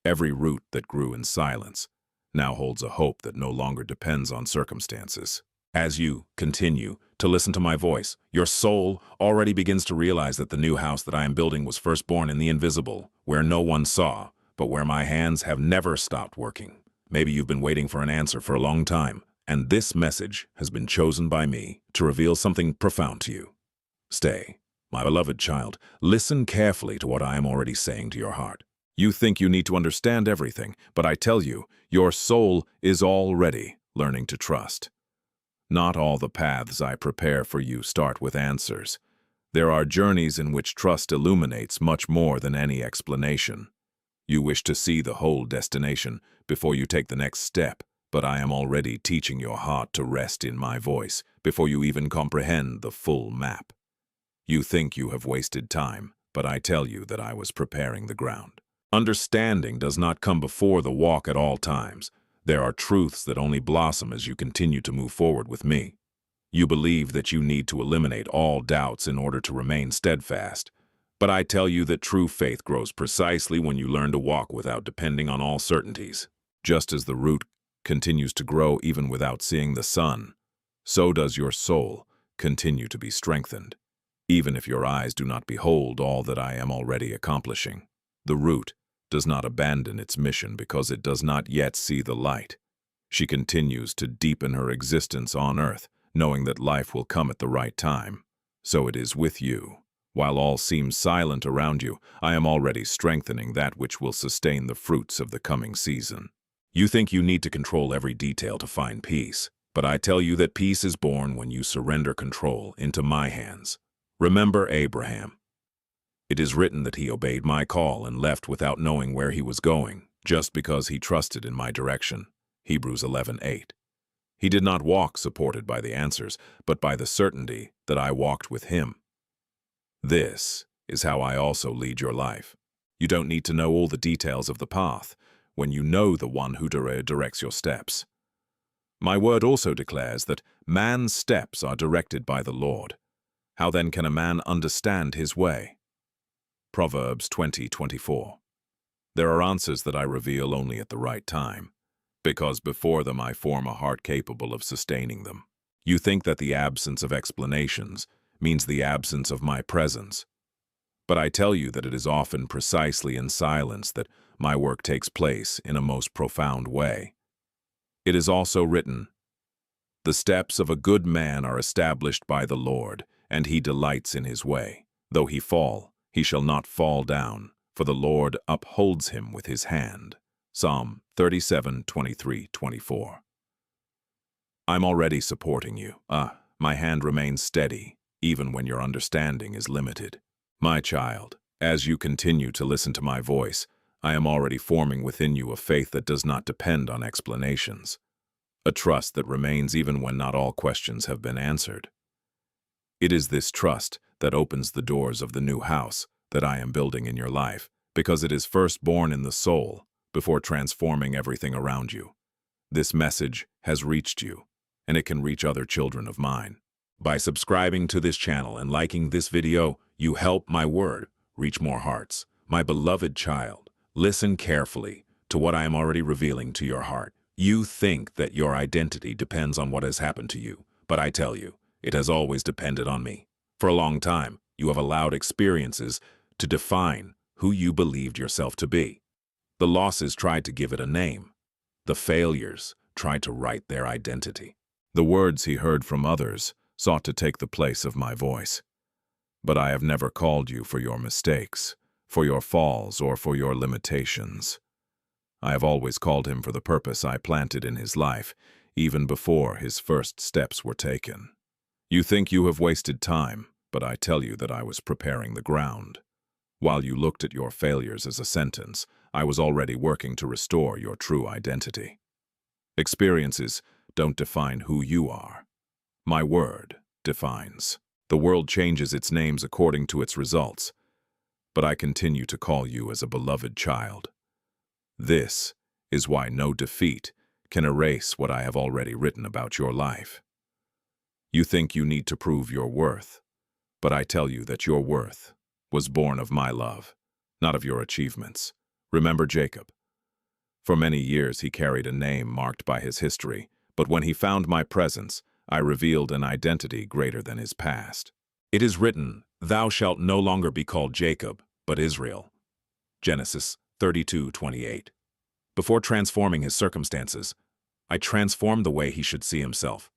Every root that grew in silence now holds a hope that no longer depends on circumstances. As you continue to listen to my voice, your soul already begins to realize that the new house that I am building was first born in the invisible, where no one saw, but where my hands have never stopped working. Maybe you've been waiting for an answer for a long time, and this message has been chosen by me to reveal something profound to you. Stay, my beloved child, listen carefully to what I am already saying to your heart. You think you need to understand everything, but I tell you, your soul is already learning to trust. Not all the paths I prepare for you start with answers. There are journeys in which trust illuminates much more than any explanation. You wish to see the whole destination before you take the next step, but I am already teaching your heart to rest in my voice before you even comprehend the full map. You think you have wasted time, but I tell you that I was preparing the ground. Understanding does not come before the walk at all times. There are truths that only blossom as you continue to move forward with me. You believe that you need to eliminate all doubts in order to remain steadfast. But I tell you that true faith grows precisely when you learn to walk without depending on all certainties. Just as the root continues to grow even without seeing the sun, so does your soul continue to be strengthened, even if your eyes do not behold all that I am already accomplishing. The root does not abandon its mission because it does not yet see the light. She continues to deepen her existence on earth, knowing that life will come at the right time. So it is with you. While all seems silent around you, I am already strengthening that which will sustain the fruits of the coming season. You think you need to control every detail to find peace, but I tell you that peace is born when you surrender control into my hands. Remember Abraham. It is written that he obeyed my call and left without knowing where he was going, just because he trusted in my direction. Hebrews 11:8. He did not walk supported by the answers, but by the certainty that I walked with him. This is how I also lead your life. You don't need to know all the details of the path when you know the one who directs your steps. My word also declares that man's steps are directed by the Lord. How then can a man understand his way? Proverbs 20:24. There are answers that I reveal only at the right time, because before them I form a heart capable of sustaining them. You think that the absence of explanations means the absence of my presence, but I tell you that it is often precisely in silence that my work takes place in a most profound way. It is also written, "The steps of a good man are established by the Lord, and he delights in his way. Though he fall, he shall not fall down, for the Lord upholds him with his hand." Psalm 37:23-24. I'm already supporting you. My hand remains steady, even when your understanding is limited. My child, as you continue to listen to my voice, I am already forming within you a faith that does not depend on explanations, a trust that remains even when not all questions have been answered. It is this trust that opens the doors of the new house that I am building in your life, because it is first born in the soul, before transforming everything around you. This message has reached you, and it can reach other children of mine. By subscribing to this channel and liking this video, you help my word reach more hearts. My beloved child, listen carefully to what I am already revealing to your heart. You think that your identity depends on what has happened to you, but I tell you, it has always depended on me. For a long time, you have allowed experiences to define who you believed yourself to be. The losses tried to give it a name. The failures tried to write their identity. The words he heard from others sought to take the place of my voice. But I have never called you for your mistakes, for your falls, or for your limitations. I have always called him for the purpose I planted in his life, even before his first steps were taken. You think you have wasted time, but I tell you that I was preparing the ground. While you looked at your failures as a sentence, I was already working to restore your true identity. Experiences don't define who you are. My word defines. The world changes its names according to its results, but I continue to call you as a beloved child. This is why no defeat can erase what I have already written about your life. You think you need to prove your worth, but I tell you that your worth was born of my love, not of your achievements. Remember Jacob. For many years he carried a name marked by his history, but when he found my presence, I revealed an identity greater than his past. It is written, "Thou shalt no longer be called Jacob, but Israel." Genesis 32:28. Before transforming his circumstances, I transformed the way he should see himself.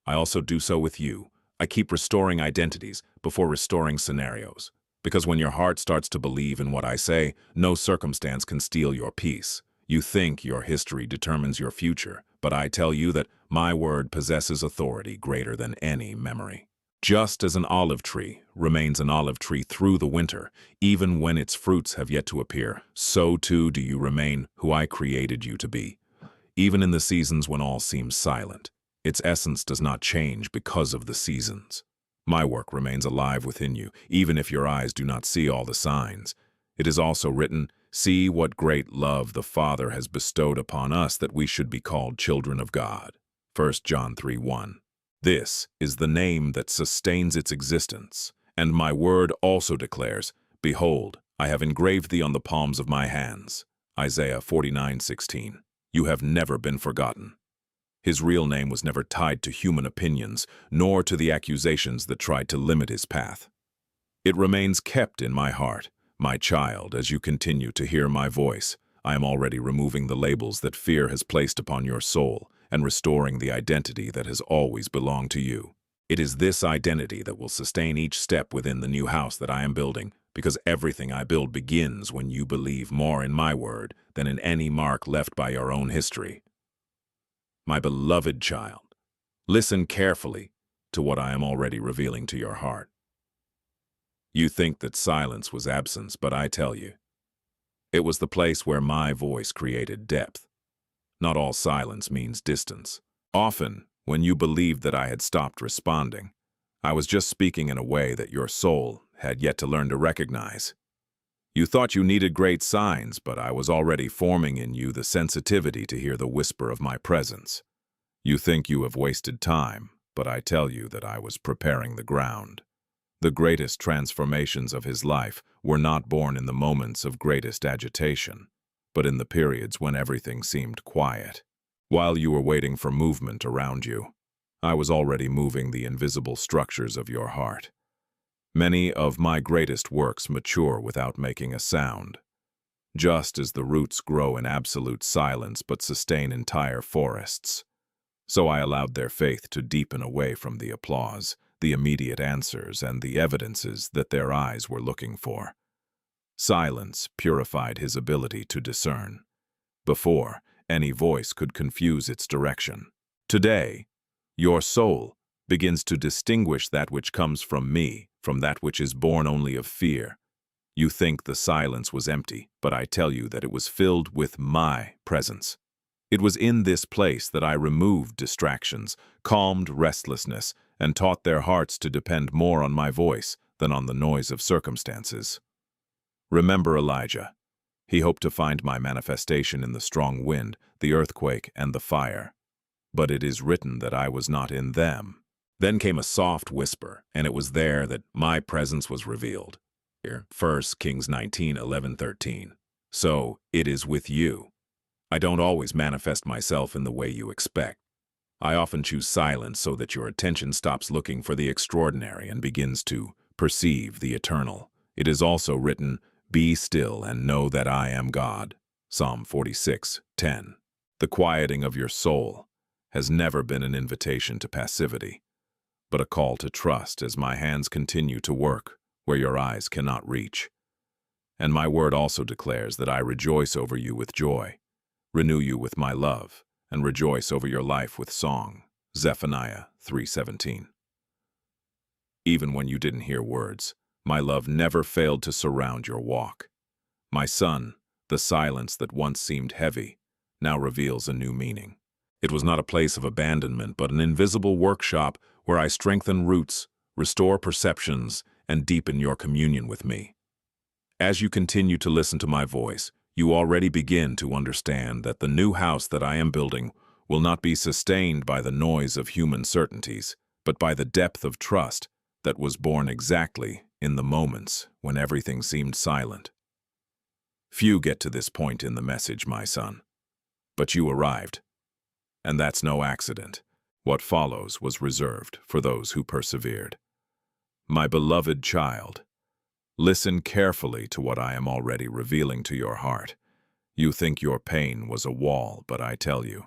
I also do so with you. I keep restoring identities before restoring scenarios. Because when your heart starts to believe in what I say, no circumstance can steal your peace. You think your history determines your future, but I tell you that my word possesses authority greater than any memory. Just as an olive tree remains an olive tree through the winter, even when its fruits have yet to appear, so too do you remain who I created you to be. Even in the seasons when all seems silent, its essence does not change because of the seasons. My work remains alive within you, even if your eyes do not see all the signs. It is also written, "See what great love the Father has bestowed upon us that we should be called children of God." 1 John 3:1. This is the name that sustains its existence, and my word also declares, "Behold, I have engraved thee on the palms of my hands." Isaiah 49:16. You have never been forgotten. His real name was never tied to human opinions, nor to the accusations that tried to limit his path. It remains kept in my heart, my child, as you continue to hear my voice. I am already removing the labels that fear has placed upon your soul and restoring the identity that has always belonged to you. It is this identity that will sustain each step within the new house that I am building, because everything I build begins when you believe more in my word than in any mark left by your own history. My beloved child, listen carefully to what I am already revealing to your heart. You think that silence was absence, but I tell you, it was the place where my voice created depth. Not all silence means distance. Often, when you believed that I had stopped responding, I was just speaking in a way that your soul had yet to learn to recognize. You thought you needed great signs, but I was already forming in you the sensitivity to hear the whisper of my presence. You think you have wasted time, but I tell you that I was preparing the ground. The greatest transformations of his life were not born in the moments of greatest agitation, but in the periods when everything seemed quiet. While you were waiting for movement around you, I was already moving the invisible structures of your heart. Many of my greatest works mature without making a sound. Just as the roots grow in absolute silence but sustain entire forests, so I allowed their faith to deepen away from the applause, the immediate answers, and the evidences that their eyes were looking for. Silence purified his ability to discern. Before, any voice could confuse its direction. Today, your soul begins to distinguish that which comes from me from that which is born only of fear. You think the silence was empty, but I tell you that it was filled with my presence. It was in this place that I removed distractions, calmed restlessness, and taught their hearts to depend more on my voice than on the noise of circumstances. Remember Elijah. He hoped to find my manifestation in the strong wind, the earthquake, and the fire. But it is written that I was not in them. Then came a soft whisper, and it was there that my presence was revealed. Here, 1 Kings 19:11-13. So it is with you. I don't always manifest myself in the way you expect. I often choose silence so that your attention stops looking for the extraordinary and begins to perceive the eternal. It is also written, "Be still and know that I am God." Psalm 46:10. The quieting of your soul has never been an invitation to passivity, but a call to trust as my hands continue to work where your eyes cannot reach. And my word also declares that I rejoice over you with joy, renew you with my love, and rejoice over your life with song. Zephaniah 3:17. Even when you didn't hear words, my love never failed to surround your walk. My son, the silence that once seemed heavy, now reveals a new meaning. It was not a place of abandonment, but an invisible workshop where I strengthen roots, restore perceptions, and deepen your communion with me. As you continue to listen to my voice, you already begin to understand that the new house that I am building will not be sustained by the noise of human certainties, but by the depth of trust that was born exactly in the moments when everything seemed silent. Few get to this point in the message, my son, but you arrived. And that's no accident. What follows was reserved for those who persevered. My beloved child, listen carefully to what I am already revealing to your heart. You think your pain was a wall, but I tell you,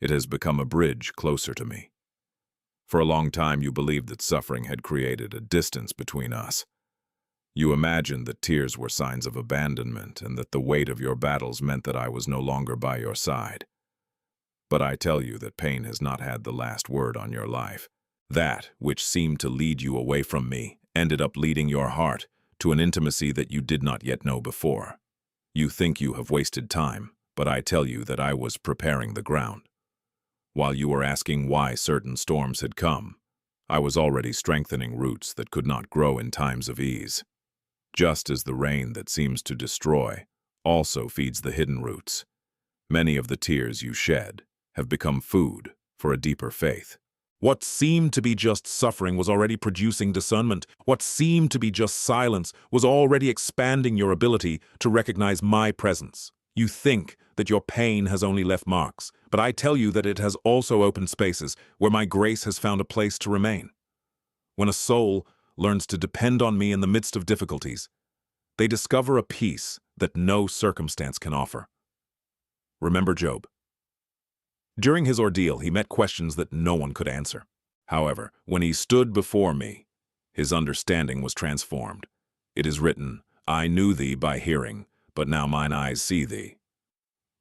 it has become a bridge closer to me. For a long time you believed that suffering had created a distance between us. You imagined that tears were signs of abandonment and that the weight of your battles meant that I was no longer by your side. But I tell you that pain has not had the last word on your life. That which seemed to lead you away from me ended up leading your heart to an intimacy that you did not yet know before. You think you have wasted time, but I tell you that I was preparing the ground. While you were asking why certain storms had come, I was already strengthening roots that could not grow in times of ease. Just as the rain that seems to destroy also feeds the hidden roots, many of the tears you shed have become food for a deeper faith. What seemed to be just suffering was already producing discernment. What seemed to be just silence was already expanding your ability to recognize my presence. You think that your pain has only left marks, but I tell you that it has also opened spaces where my grace has found a place to remain. When a soul learns to depend on me in the midst of difficulties, they discover a peace that no circumstance can offer. Remember Job. During his ordeal, he met questions that no one could answer. However, when he stood before me, his understanding was transformed. It is written, "I knew thee by hearing, but now mine eyes see thee."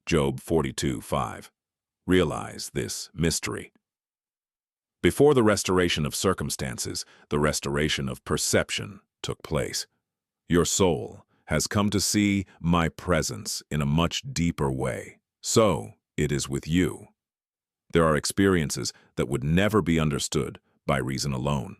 Job 42:5. Realize this mystery. Before the restoration of circumstances, the restoration of perception took place. Your soul has come to see my presence in a much deeper way. So it is with you. There are experiences that would never be understood by reason alone.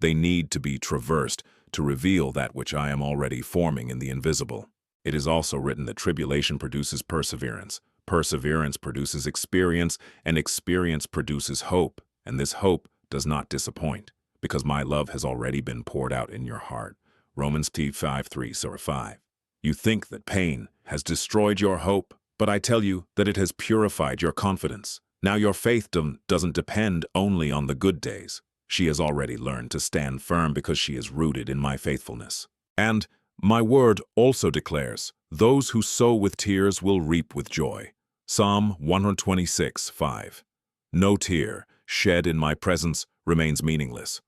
They need to be traversed to reveal that which I am already forming in the invisible. It is also written that tribulation produces perseverance, perseverance produces experience, and experience produces hope. And this hope does not disappoint, because my love has already been poured out in your heart. Romans 5:3-5. You think that pain has destroyed your hope, but I tell you that it has purified your confidence. Now your faith doesn't depend only on the good days. She has already learned to stand firm because she is rooted in my faithfulness. And my word also declares, those who sow with tears will reap with joy. Psalm 126:5. No tear shed in my presence remains meaningless.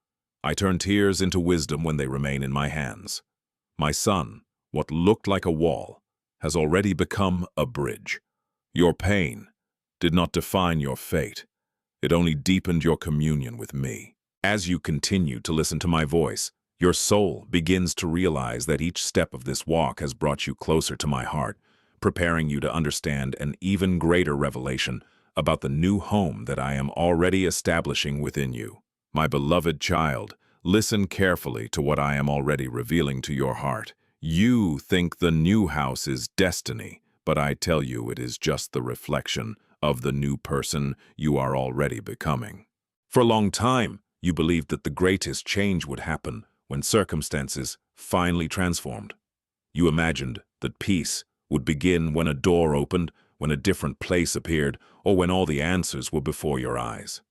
I turn tears into wisdom when they remain in my hands. My son, what looked like a wall has already become a bridge. Your pain did not define your fate. It only deepened your communion with me. As you continue to listen to my voice, your soul begins to realize that each step of this walk has brought you closer to my heart, preparing you to understand an even greater revelation about the new home that I am already establishing within you. My beloved child, listen carefully to what I am already revealing to your heart. You think the new house is destiny, but I tell you it is just the reflection of the new person you are already becoming. For a long time, you believed that the greatest change would happen when circumstances finally transformed. You imagined that peace would begin when a door opened, when a different place appeared, or when all the answers were before your eyes.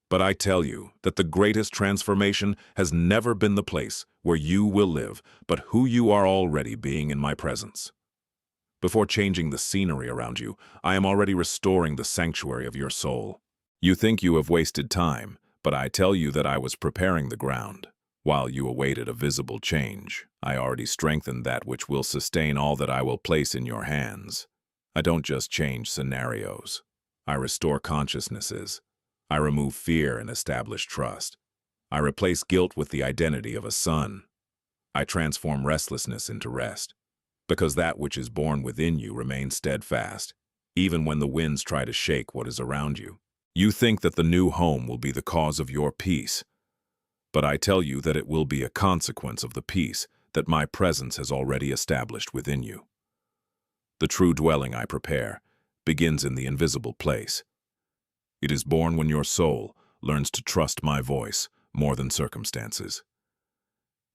But I tell you that the greatest transformation has never been the place where you will live, but who you are already being in my presence. Before changing the scenery around you, I am already restoring the sanctuary of your soul. You think you have wasted time, but I tell you that I was preparing the ground. While you awaited a visible change, I already strengthened that which will sustain all that I will place in your hands. I don't just change scenarios. I restore consciousnesses. I remove fear and establish trust. I replace guilt with the identity of a son. I transform restlessness into rest, because that which is born within you remains steadfast, even when the winds try to shake what is around you. You think that the new home will be the cause of your peace, but I tell you that it will be a consequence of the peace that my presence has already established within you. The true dwelling I prepare begins in the invisible place. It is born when your soul learns to trust my voice more than circumstances.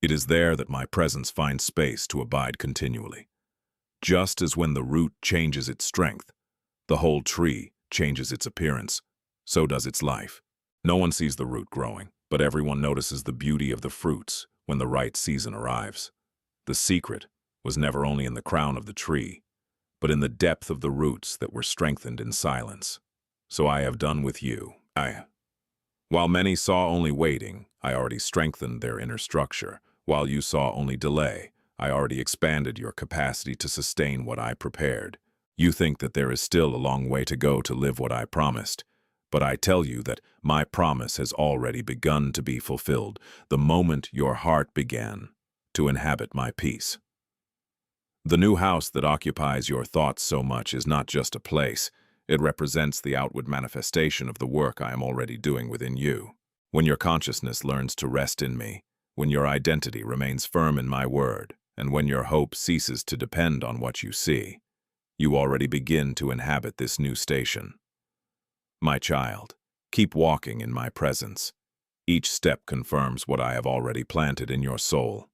It is there that my presence finds space to abide continually. Just as when the root changes its strength, the whole tree changes its appearance, so does its life. No one sees the root growing, but everyone notices the beauty of the fruits when the right season arrives. The secret was never only in the crown of the tree, but in the depth of the roots that were strengthened in silence. So I have done with you. While many saw only waiting, I already strengthened their inner structure. While you saw only delay, I already expanded your capacity to sustain what I prepared. You think that there is still a long way to go to live what I promised, but I tell you that my promise has already begun to be fulfilled the moment your heart began to inhabit my peace. The new house that occupies your thoughts so much is not just a place. It represents the outward manifestation of the work I am already doing within you. When your consciousness learns to rest in me, when your identity remains firm in my word, and when your hope ceases to depend on what you see, you already begin to inhabit this new station. My child, keep walking in my presence. Each step confirms what I have already planted in your soul.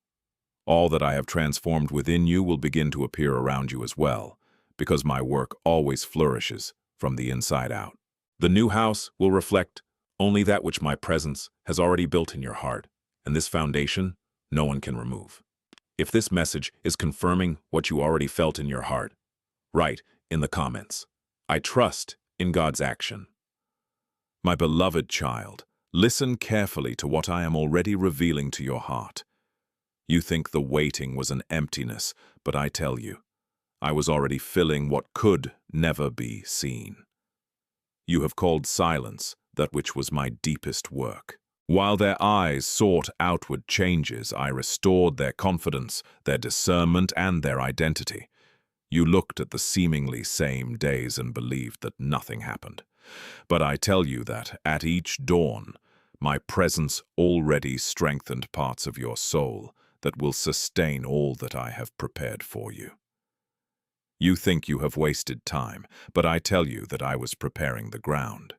All that I have transformed within you will begin to appear around you as well, because my work always flourishes from the inside out. The new house will reflect only that which my presence has already built in your heart, and this foundation no one can remove. If this message is confirming what you already felt in your heart, write in the comments, I trust in God's action. My beloved child, listen carefully to what I am already revealing to your heart. You think the waiting was an emptiness, but I tell you, I was already filling what could never be seen. You have called silence that which was my deepest work. While their eyes sought outward changes, I restored their confidence, their discernment, and their identity. You looked at the seemingly same days and believed that nothing happened. But I tell you that, at each dawn, my presence already strengthened parts of your soul that will sustain all that I have prepared for you. You think you have wasted time, but I tell you that I was preparing the ground.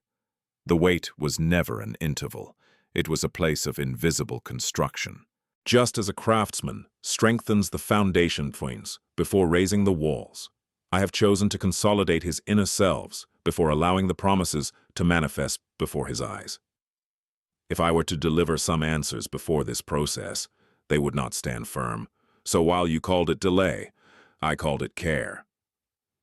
The wait was never an interval. It was a place of invisible construction. Just as a craftsman strengthens the foundation points before raising the walls, I have chosen to consolidate his inner selves before allowing the promises to manifest before his eyes. If I were to deliver some answers before this process, they would not stand firm. So while you called it delay, I called it care.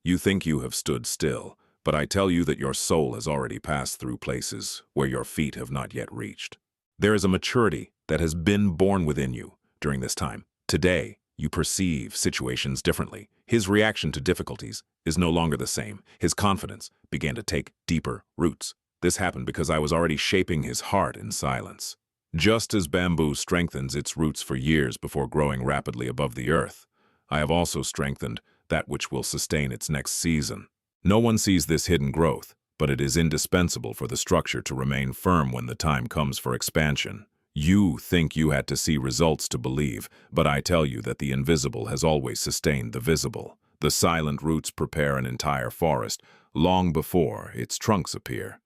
You think you have stood still, but I tell you that your soul has already passed through places where your feet have not yet reached. There is a maturity that has been born within you during this time. Today, you perceive situations differently. His reaction to difficulties is no longer the same. His confidence began to take deeper roots. This happened because I was already shaping his heart in silence. Just as bamboo strengthens its roots for years before growing rapidly above the earth, I have also strengthened that which will sustain its next season. No one sees this hidden growth, but it is indispensable for the structure to remain firm when the time comes for expansion. You think you had to see results to believe, but I tell you that the invisible has always sustained the visible. The silent roots prepare an entire forest long before its trunks appear.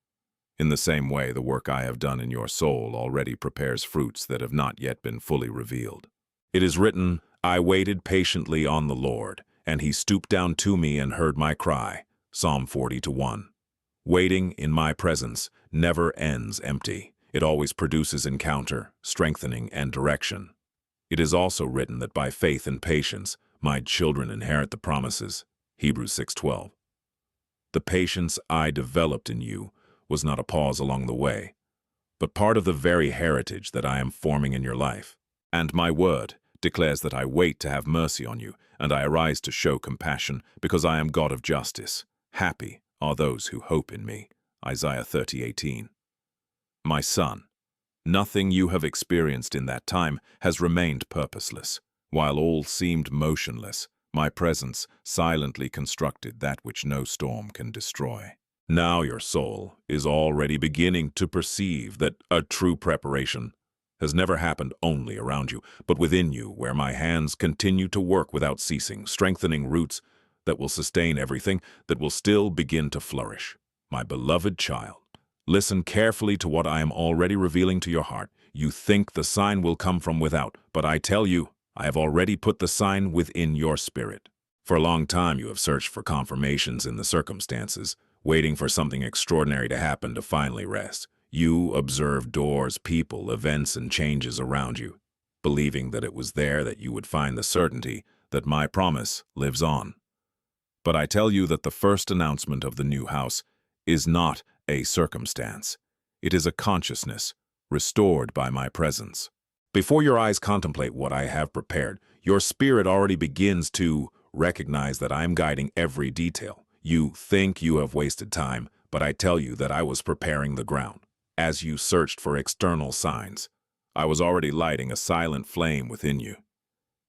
In the same way, the work I have done in your soul already prepares fruits that have not yet been fully revealed. It is written, I waited patiently on the Lord, and he stooped down to me and heard my cry. Psalm 40:1. Waiting in my presence never ends empty. It always produces encounter, strengthening, and direction. It is also written that by faith and patience, my children inherit the promises. Hebrews 6:12. The patience I developed in you was not a pause along the way, but part of the very heritage that I am forming in your life. And my word declares that I wait to have mercy on you, and I arise to show compassion, because I am God of justice. Happy are those who hope in me. Isaiah 30:18. My son, nothing you have experienced in that time has remained purposeless. While all seemed motionless, my presence silently constructed that which no storm can destroy. Now your soul is already beginning to perceive that a true preparation has never happened only around you, but within you, where my hands continue to work without ceasing, strengthening roots that will sustain everything that will still begin to flourish. My beloved child, listen carefully to what I am already revealing to your heart. You think the sign will come from without, but I tell you, I have already put the sign within your spirit. For a long time you have searched for confirmations in the circumstances, waiting for something extraordinary to happen to finally rest. You observed doors, people, events, and changes around you, believing that it was there that you would find the certainty that my promise lives on. But I tell you that the first announcement of the new house is not a circumstance. It is a consciousness restored by my presence. Before your eyes contemplate what I have prepared, your spirit already begins to recognize that I am guiding every detail. You think you have wasted time, but I tell you that I was preparing the ground. As you searched for external signs, I was already lighting a silent flame within you.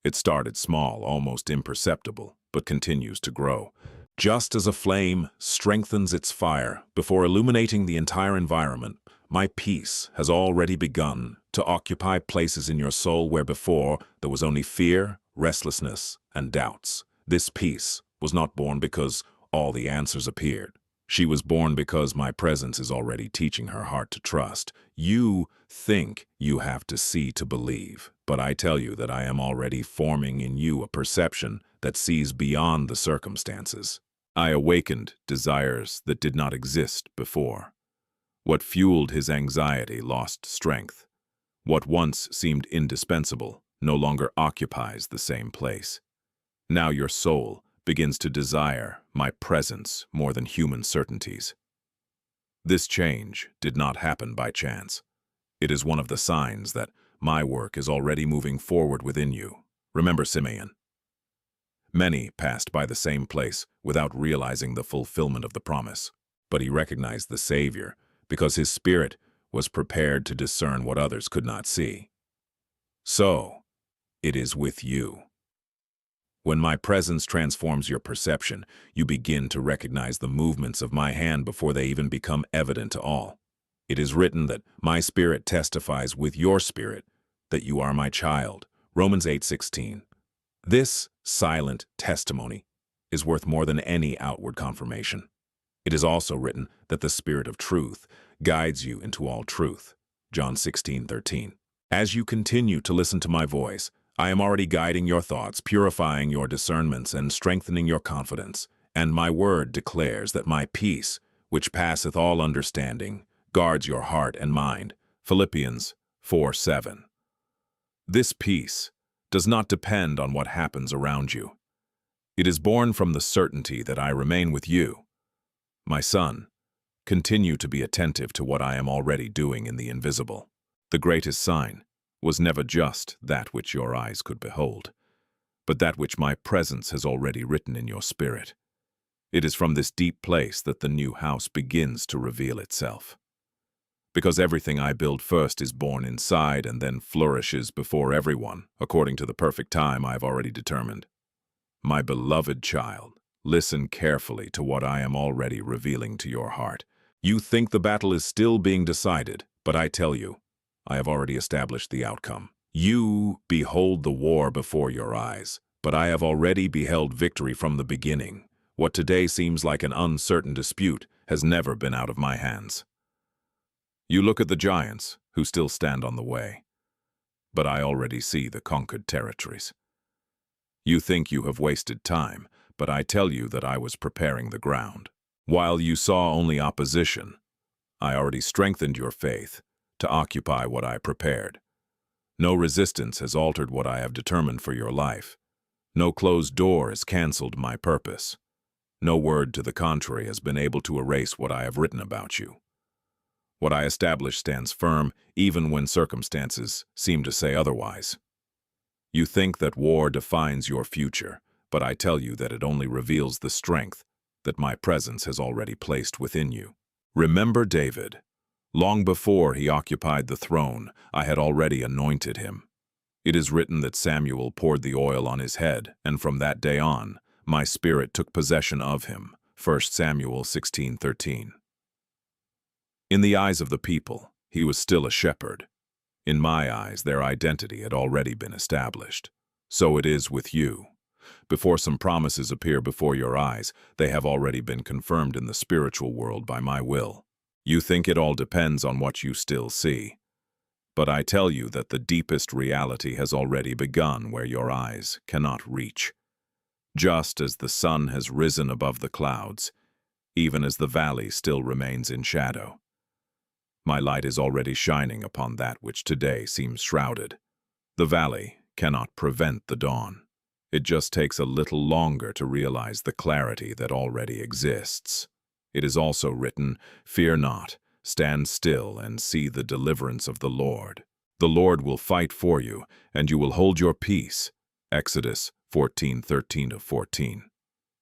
It started small, almost imperceptible, but continues to grow. Just as a flame strengthens its fire before illuminating the entire environment, my peace has already begun to occupy places in your soul where before there was only fear, restlessness, and doubts. This peace was not born because all the answers appeared. She was born because my presence is already teaching her heart to trust. You think you have to see to believe, but I tell you that I am already forming in you a perception that sees beyond the circumstances. I awakened desires that did not exist before. What fueled his anxiety lost strength. What once seemed indispensable no longer occupies the same place. Now your soul begins to desire my presence more than human certainties. This change did not happen by chance. It is one of the signs that my work is already moving forward within you. Remember Simeon. Many passed by the same place without realizing the fulfillment of the promise, but he recognized the Savior because his spirit was prepared to discern what others could not see. So, it is with you. When my presence transforms your perception, you begin to recognize the movements of my hand before they even become evident to all. It is written that my spirit testifies with your spirit that you are my child. Romans 8:16. This silent testimony is worth more than any outward confirmation. It is also written that the Spirit of truth guides you into all truth. John 16:13. As you continue to listen to my voice, I am already guiding your thoughts, purifying your discernments, and strengthening your confidence. And my word declares that my peace, which passeth all understanding, guards your heart and mind. Philippians 4:7. This peace does not depend on what happens around you. It is born from the certainty that I remain with you. My son, continue to be attentive to what I am already doing in the invisible. The greatest sign was never just that which your eyes could behold, but that which my presence has already written in your spirit. It is from this deep place that the new house begins to reveal itself. Because everything I build first is born inside and then flourishes before everyone, according to the perfect time I have already determined. My beloved child, listen carefully to what I am already revealing to your heart. You think the battle is still being decided, but I tell you, I have already established the outcome. You behold the war before your eyes, but I have already beheld victory from the beginning. What today seems like an uncertain dispute has never been out of my hands. You look at the giants, who still stand on the way, but I already see the conquered territories. You think you have wasted time, but I tell you that I was preparing the ground. While you saw only opposition, I already strengthened your faith to occupy what I prepared. No resistance has altered what I have determined for your life. No closed door has canceled my purpose. No word to the contrary has been able to erase what I have written about you. What I established stands firm, even when circumstances seem to say otherwise. You think that war defines your future, but I tell you that it only reveals the strength that my presence has already placed within you. Remember David. Long before he occupied the throne, I had already anointed him. It is written that Samuel poured the oil on his head, and from that day on, my spirit took possession of him. 1 Samuel 16:13. In the eyes of the people, he was still a shepherd. In my eyes, their identity had already been established. So it is with you. Before some promises appear before your eyes, they have already been confirmed in the spiritual world by my will. You think it all depends on what you still see. But I tell you that the deepest reality has already begun where your eyes cannot reach. Just as the sun has risen above the clouds, even as the valley still remains in shadow. My light is already shining upon that which today seems shrouded. The valley cannot prevent the dawn. It just takes a little longer to realize the clarity that already exists. It is also written, "Fear not, stand still and see the deliverance of the Lord. The Lord will fight for you, and you will hold your peace." Exodus 14:13-14.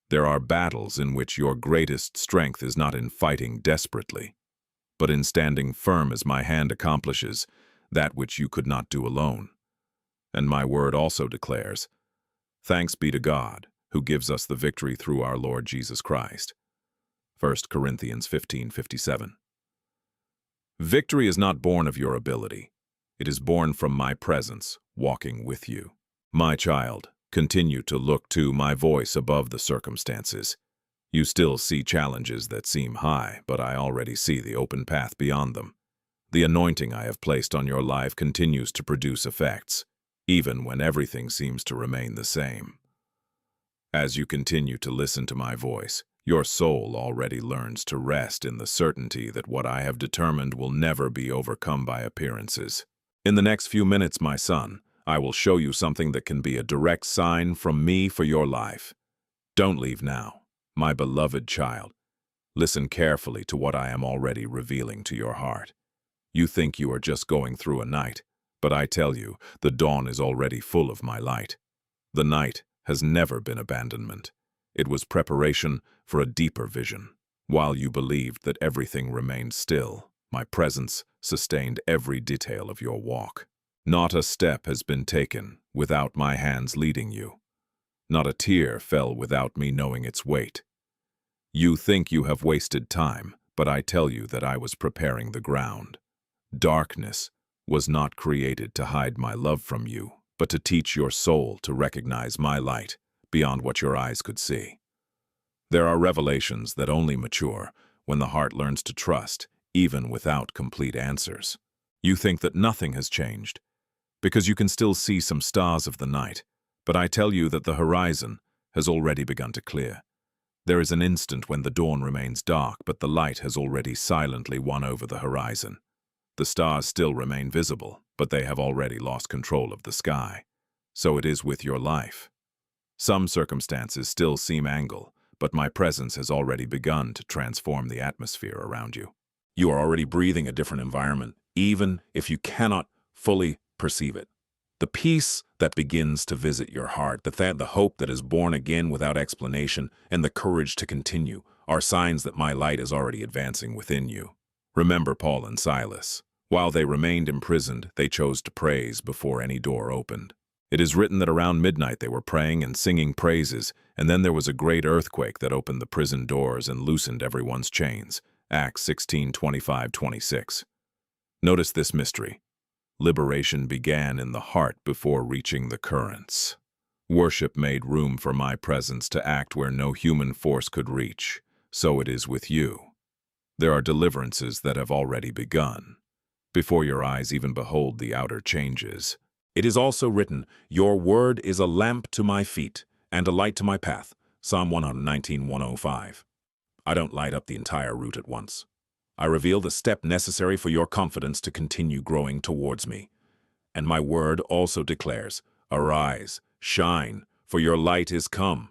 There are battles in which your greatest strength is not in fighting desperately, but in standing firm as my hand accomplishes that which you could not do alone. And my word also declares, "Thanks be to God, who gives us the victory through our Lord Jesus Christ." 1 Corinthians 15:57. Victory is not born of your ability. It is born from my presence, walking with you. My child, continue to look to my voice above the circumstances. You still see challenges that seem high, but I already see the open path beyond them. The anointing I have placed on your life continues to produce effects, even when everything seems to remain the same. As you continue to listen to my voice, your soul already learns to rest in the certainty that what I have determined will never be overcome by appearances. In the next few minutes, my son, I will show you something that can be a direct sign from me for your life. Don't leave now. My beloved child, listen carefully to what I am already revealing to your heart. You think you are just going through a night, but I tell you, the dawn is already full of my light. The night has never been abandonment. It was preparation for a deeper vision. While you believed that everything remained still, my presence sustained every detail of your walk. Not a step has been taken without my hands leading you. Not a tear fell without me knowing its weight. You think you have wasted time, but I tell you that I was preparing the ground. Darkness was not created to hide my love from you, but to teach your soul to recognize my light beyond what your eyes could see. There are revelations that only mature when the heart learns to trust, even without complete answers. You think that nothing has changed, because you can still see some stars of the night, but I tell you that the horizon has already begun to clear. There is an instant when the dawn remains dark, but the light has already silently won over the horizon. The stars still remain visible, but they have already lost control of the sky. So it is with your life. Some circumstances still seem angle, but my presence has already begun to transform the atmosphere around you. You are already breathing a different environment, even if you cannot fully perceive it. The peace that begins to visit your heart, the hope that is born again without explanation, and the courage to continue are signs that my light is already advancing within you. Remember Paul and Silas. While they remained imprisoned, they chose to praise before any door opened. It is written that around midnight they were praying and singing praises, and then there was a great earthquake that opened the prison doors and loosened everyone's chains. Acts 16:25-26. Notice this mystery. Liberation began in the heart before reaching the currents. Worship made room for my presence to act where no human force could reach. So it is with you. There are deliverances that have already begun, before your eyes even behold the outer changes. It is also written, "Your word is a lamp to my feet and a light to my path." Psalm 119:105. I don't light up the entire route at once. I reveal the step necessary for your confidence to continue growing towards me. And my word also declares, "Arise, shine, for your light is come."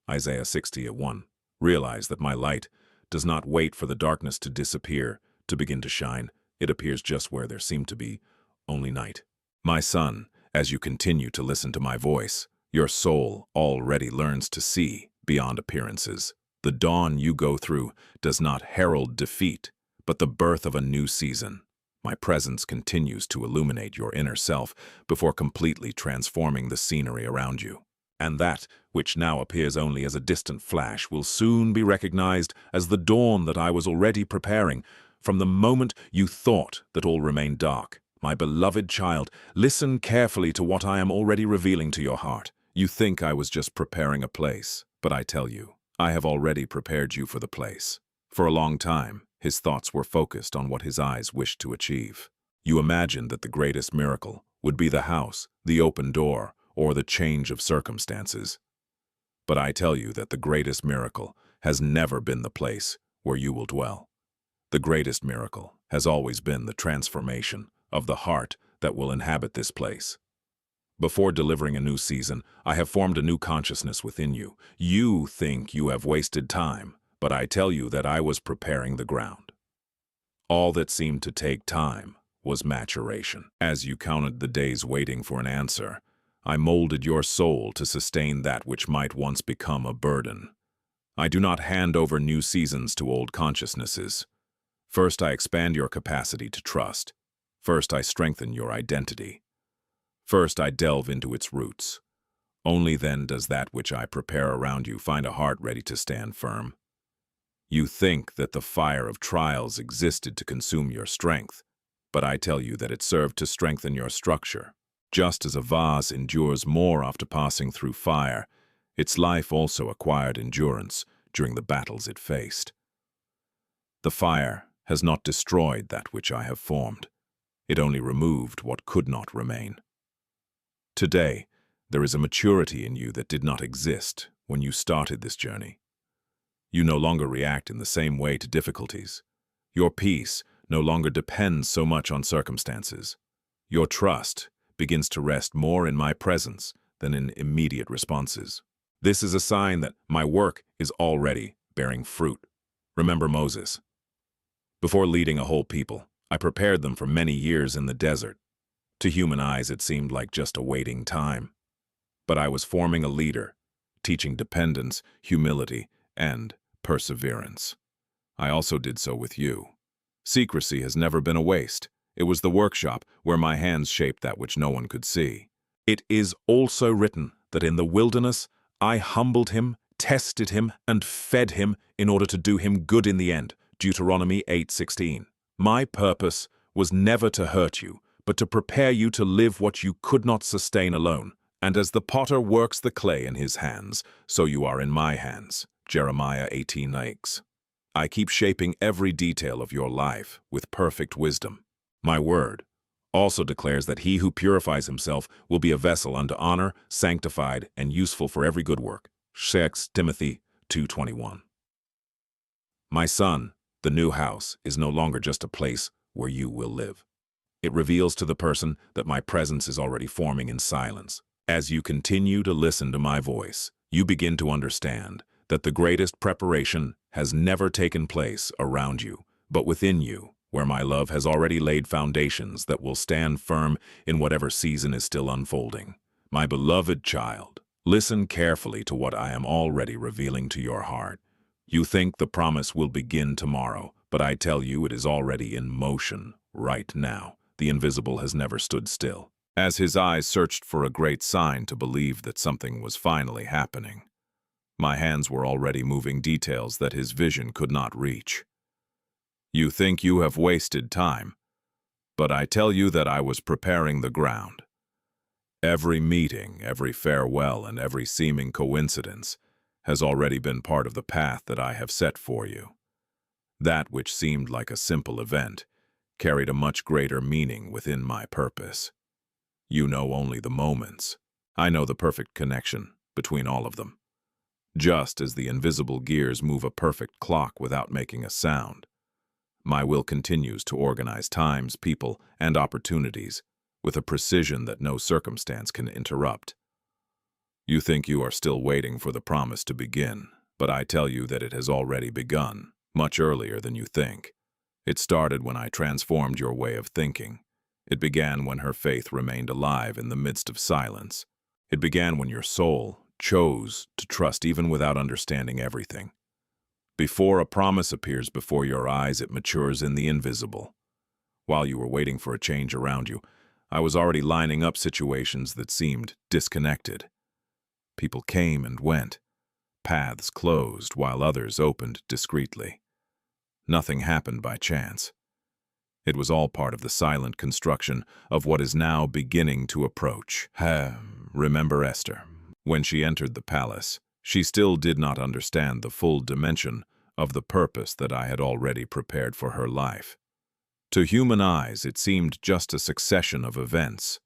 Isaiah 60:1. Realize that my light does not wait for the darkness to disappear to begin to shine. It appears just where there seemed to be only night. My son, as you continue to listen to my voice, your soul already learns to see beyond appearances. The dawn you go through does not herald defeat, but the birth of a new season. My presence continues to illuminate your inner self before completely transforming the scenery around you. And that, which now appears only as a distant flash, will soon be recognized as the dawn that I was already preparing, from the moment you thought that all remained dark. My beloved child, listen carefully to what I am already revealing to your heart. You think I was just preparing a place, but I tell you, I have already prepared you for the place. For a long time, his thoughts were focused on what his eyes wished to achieve. You imagined that the greatest miracle would be the house, the open door, or the change of circumstances. But I tell you that the greatest miracle has never been the place where you will dwell. The greatest miracle has always been the transformation of the heart that will inhabit this place. Before delivering a new season, I have formed a new consciousness within you. You think you have wasted time, but I tell you that I was preparing the ground. All that seemed to take time was maturation. As you counted the days waiting for an answer, I molded your soul to sustain that which might once become a burden. I do not hand over new seasons to old consciousnesses. First, I expand your capacity to trust. First, I strengthen your identity. First, I delve into its roots. Only then does that which I prepare around you find a heart ready to stand firm. You think that the fire of trials existed to consume your strength, but I tell you that it served to strengthen your structure. Just as a vase endures more after passing through fire, its life also acquired endurance during the battles it faced. The fire has not destroyed that which I have formed. It only removed what could not remain. Today, there is a maturity in you that did not exist when you started this journey. You no longer react in the same way to difficulties. Your peace no longer depends so much on circumstances. Your trust begins to rest more in my presence than in immediate responses. This is a sign that my work is already bearing fruit. Remember Moses. Before leading a whole people, I prepared them for many years in the desert. To human eyes, it seemed like just a waiting time. But I was forming a leader, teaching dependence, humility, and perseverance. I also did so with you. Secrecy has never been a waste. It was the workshop where my hands shaped that which no one could see. It is also written that in the wilderness I humbled him, tested him, and fed him in order to do him good in the end. Deuteronomy 8:16. My purpose was never to hurt you, but to prepare you to live what you could not sustain alone. And as the potter works the clay in his hands, so you are in my hands. Jeremiah 18:8. I keep shaping every detail of your life with perfect wisdom. My word also declares that he who purifies himself will be a vessel unto honor, sanctified, and useful for every good work. 2 Timothy 2:21. My son, the new house is no longer just a place where you will live. It reveals to the person that my presence is already forming in silence. As you continue to listen to my voice, you begin to understand that the greatest preparation has never taken place around you, but within you, where my love has already laid foundations that will stand firm in whatever season is still unfolding. My beloved child, listen carefully to what I am already revealing to your heart. You think the promise will begin tomorrow, but I tell you it is already in motion right now. The invisible has never stood still. As his eyes searched for a great sign to believe that something was finally happening, my hands were already moving details that his vision could not reach. You think you have wasted time, But I tell you that I was preparing the ground. Every meeting, every farewell, and every seeming coincidence has already been part of the path that I have set for you. That which seemed like a simple event carried a much greater meaning within my purpose. You know only the moments. I know the perfect connection between all of them. Just as the invisible gears move a perfect clock without making a sound, my will continues to organize times, people, and opportunities with a precision that no circumstance can interrupt. You think you are still waiting for the promise to begin, but I tell you that it has already begun, much earlier than you think. It started when I transformed your way of thinking. It began when her faith remained alive in the midst of silence. It began when your soul chose to trust even without understanding everything. Before a promise appears before your eyes, it matures in the invisible. While you were waiting for a change around you, I was already lining up situations that seemed disconnected. People came and went. Paths closed while others opened discreetly. Nothing happened by chance. It was all part of the silent construction of what is now beginning to approach. Remember Esther. When she entered the palace, she still did not understand the full dimension of the purpose that I had already prepared for her life. To human eyes, it seemed just a succession of events,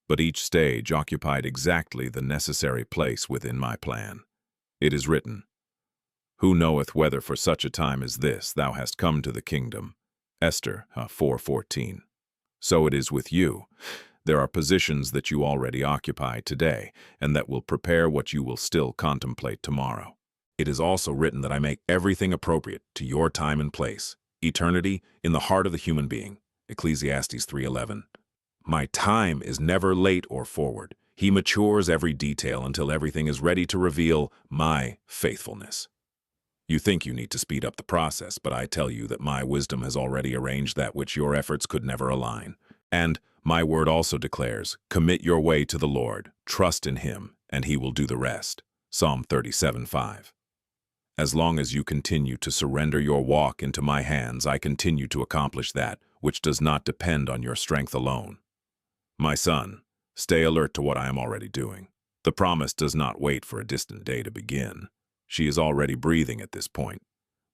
but each stage occupied exactly the necessary place within my plan. It is written, "Who knoweth whether for such a time as this thou hast come to the kingdom?" Esther 4:14. So it is with you. There are positions that you already occupy today, and that will prepare what you will still contemplate tomorrow. It is also written that I make everything appropriate to your time and place, eternity in the heart of the human being. Ecclesiastes 3:11. My time is never late or forward. He matures every detail until everything is ready to reveal my faithfulness. You think you need to speed up the process, but I tell you that my wisdom has already arranged that which your efforts could never align. And my word also declares, commit your way to the Lord, trust in him, and he will do the rest. Psalm 37:5. As long as you continue to surrender your walk into my hands, I continue to accomplish that which does not depend on your strength alone. My son, stay alert to what I am already doing. The promise does not wait for a distant day to begin. She is already breathing at this point,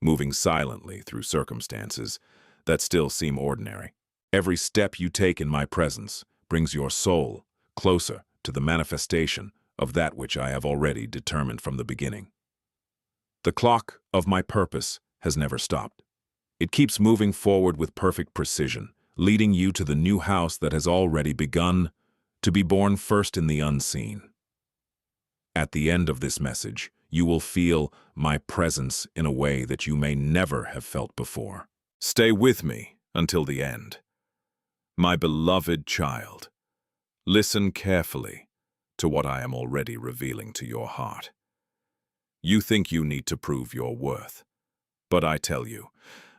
moving silently through circumstances that still seem ordinary. Every step you take in my presence brings your soul closer to the manifestation of that which I have already determined from the beginning. The clock of my purpose has never stopped. It keeps moving forward with perfect precision, leading you to the new house that has already begun to be born first in the unseen. At the end of this message, you will feel my presence in a way that you may never have felt before. Stay with me until the end. My beloved child, listen carefully to what I am already revealing to your heart. You think you need to prove your worth, but I tell you,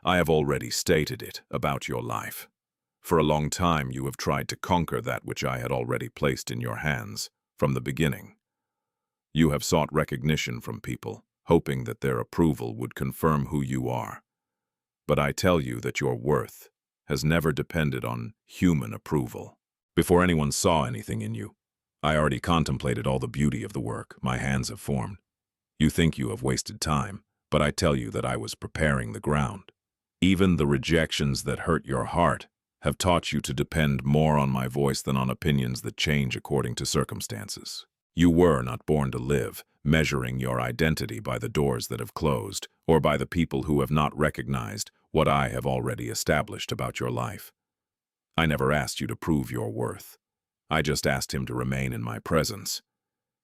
I have already stated it about your life. For a long time you have tried to conquer that which I had already placed in your hands from the beginning. You have sought recognition from people, hoping that their approval would confirm who you are. But I tell you that your worth has never depended on human approval. Before anyone saw anything in you, I already contemplated all the beauty of the work my hands have formed. You think you have wasted time, but I tell you that I was preparing the ground. Even the rejections that hurt your heart have taught you to depend more on my voice than on opinions that change according to circumstances. You were not born to live, measuring your identity by the doors that have closed, or by the people who have not recognized what I have already established about your life. I never asked you to prove your worth. I just asked him to remain in my presence.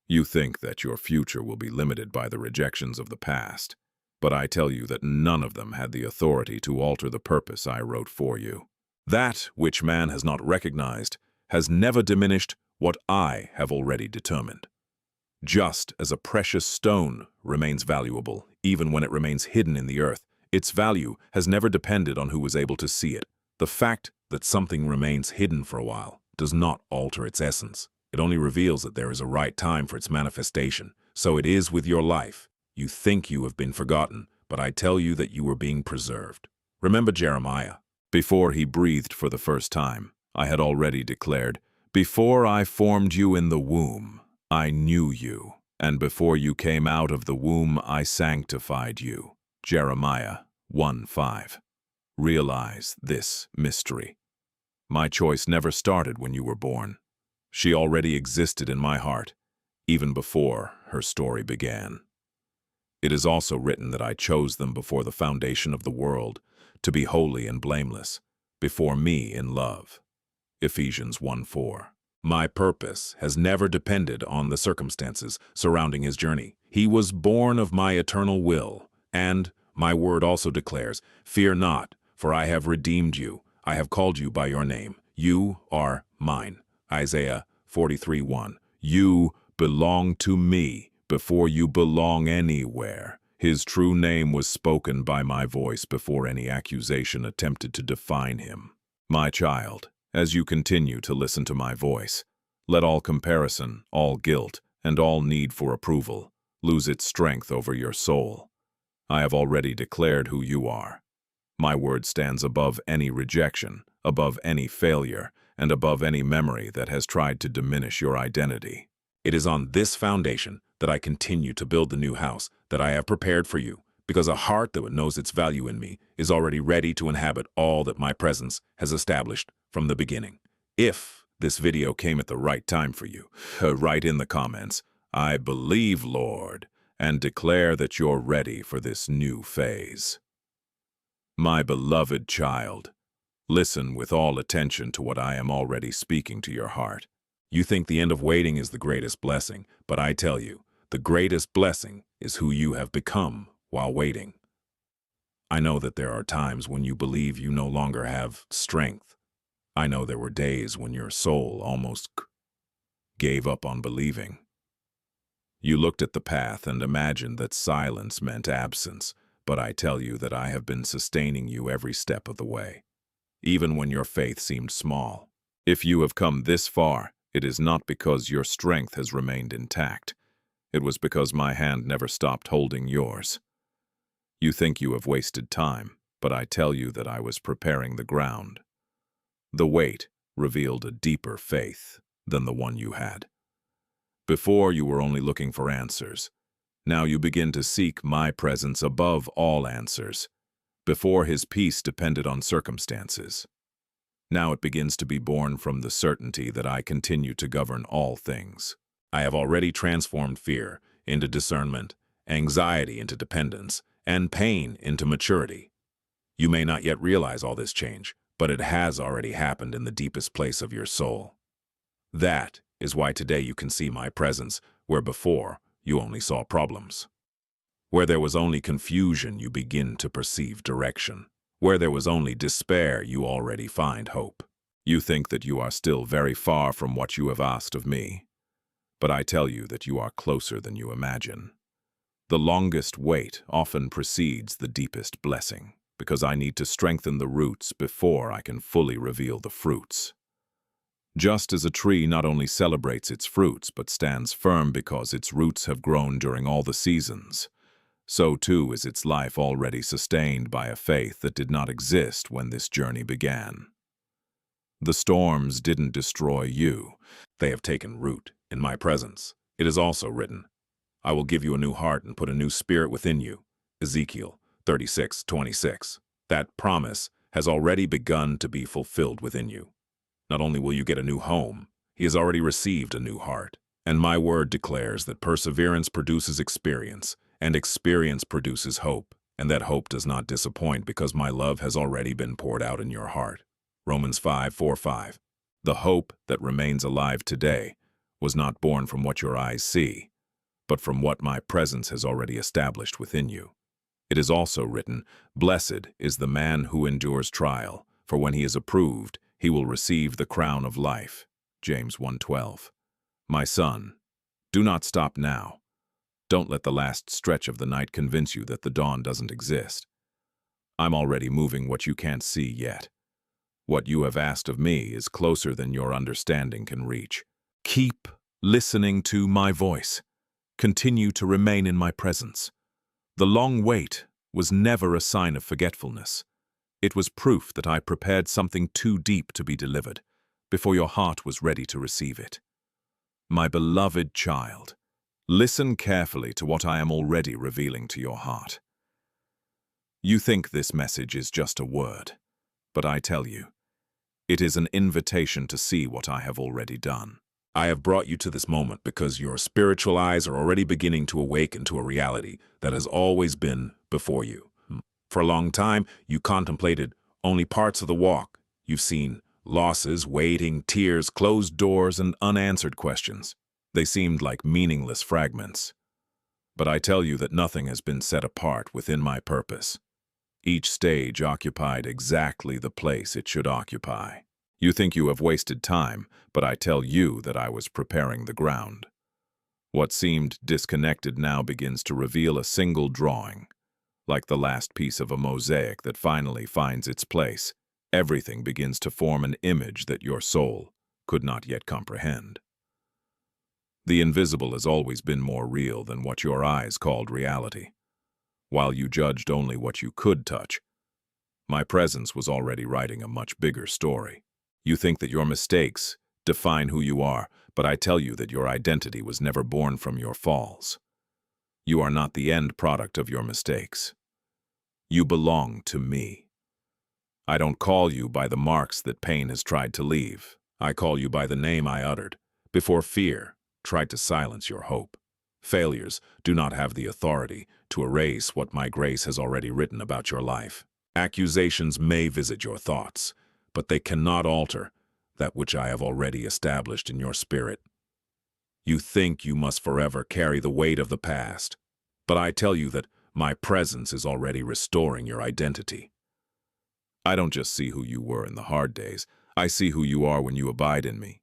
You think that your future will be limited by the rejections of the past, but I tell you that none of them had the authority to alter the purpose I wrote for you. That which man has not recognized has never diminished what I have already determined. Just as a precious stone remains valuable, even when it remains hidden in the earth, its value has never depended on who was able to see it. The fact that something remains hidden for a while does not alter its essence. It only reveals that there is a right time for its manifestation. So it is with your life. You think you have been forgotten, but I tell you that you are being preserved. Remember Jeremiah. Before he breathed for the first time, I had already declared, "Before I formed you in the womb, I knew you, and before you came out of the womb, I sanctified you." Jeremiah 1:5. Realize this mystery. My choice never started when you were born. She already existed in my heart, even before her story began. It is also written that I chose them before the foundation of the world, to be holy and blameless, before me in love. Ephesians 1:4. My purpose has never depended on the circumstances surrounding his journey. He was born of my eternal will, and my word also declares, "Fear not, for I have redeemed you. I have called you by your name. You are mine." Isaiah 43:1. You belong to me before you belong anywhere. His true name was spoken by my voice before any accusation attempted to define him. My child, as you continue to listen to my voice, let all comparison, all guilt, and all need for approval lose its strength over your soul. I have already declared who you are. My word stands above any rejection, above any failure, and above any memory that has tried to diminish your identity. It is on this foundation that I continue to build the new house that I have prepared for you, because a heart that knows its value in me is already ready to inhabit all that my presence has established from the beginning. If this video came at the right time for you, write in the comments, "I believe, Lord," and declare that you're ready for this new phase. My beloved child, listen with all attention to what I am already speaking to your heart. You think the end of waiting is the greatest blessing, but I tell you, the greatest blessing is who you have become while waiting. I know that there are times when you believe you no longer have strength. I know there were days when your soul almost gave up on believing. You looked at the path and imagined that silence meant absence, but I tell you that I have been sustaining you every step of the way, even when your faith seemed small. If you have come this far, it is not because your strength has remained intact. It was because my hand never stopped holding yours. You think you have wasted time, but I tell you that I was preparing the ground. The wait revealed a deeper faith than the one you had. Before, you were only looking for answers. Now you begin to seek my presence above all answers. Before, his peace depended on circumstances. Now it begins to be born from the certainty that I continue to govern all things. I have already transformed fear into discernment, anxiety into dependence, and pain into maturity. You may not yet realize all this change, but it has already happened in the deepest place of your soul. That is why today you can see my presence, where before you only saw problems. Where there was only confusion, you begin to perceive direction. Where there was only despair, you already find hope. You think that you are still very far from what you have asked of me, but I tell you that you are closer than you imagine. The longest wait often precedes the deepest blessing, because I need to strengthen the roots before I can fully reveal the fruits. Just as a tree not only celebrates its fruits, but stands firm because its roots have grown during all the seasons, so too is its life already sustained by a faith that did not exist when this journey began. The storms didn't destroy you. They have taken root in my presence. It is also written, "I will give you a new heart and put a new spirit within you." Ezekiel 36:26. That promise has already begun to be fulfilled within you. Not only will you get a new home, he has already received a new heart. And my word declares that perseverance produces experience, and experience produces hope, and that hope does not disappoint because my love has already been poured out in your heart. Romans 5:4-5. The hope that remains alive today was not born from what your eyes see, but from what my presence has already established within you. It is also written, "Blessed is the man who endures trial, for when he is approved, he will receive the crown of life." James 1:12. My son, do not stop now. Don't let the last stretch of the night convince you that the dawn doesn't exist. I'm already moving what you can't see yet. What you have asked of me is closer than your understanding can reach. Keep listening to my voice. Continue to remain in my presence. The long wait was never a sign of forgetfulness. It was proof that I prepared something too deep to be delivered, before your heart was ready to receive it. My beloved child, listen carefully to what I am already revealing to your heart. You think this message is just a word, but I tell you, it is an invitation to see what I have already done. I have brought you to this moment because your spiritual eyes are already beginning to awaken to a reality that has always been before you. For a long time, you contemplated only parts of the walk. You've seen losses, waiting, tears, Closed doors and unanswered questions. They seemed like meaningless fragments. But I tell you that nothing has been set apart within my purpose. Each stage occupied exactly the place it should occupy. You think you have wasted time, but I tell you that I was preparing the ground. What seemed disconnected now begins to reveal a single drawing. Like the last piece of a mosaic that finally finds its place, everything begins to form an image that your soul could not yet comprehend. The invisible has always been more real than what your eyes called reality. While you judged only what you could touch, my presence was already writing a much bigger story. You think that your mistakes define who you are, but I tell you that your identity was never born from your falls. You are not the end product of your mistakes. You belong to me. I don't call you by the marks that pain has tried to leave. I call you by the name I uttered before fear tried to silence your hope. Failures do not have the authority to erase what my grace has already written about your life. Accusations may visit your thoughts, but they cannot alter that which I have already established in your spirit. You think you must forever carry the weight of the past, but I tell you that my presence is already restoring your identity. I don't just see who you were in the hard days, I see who you are when you abide in me.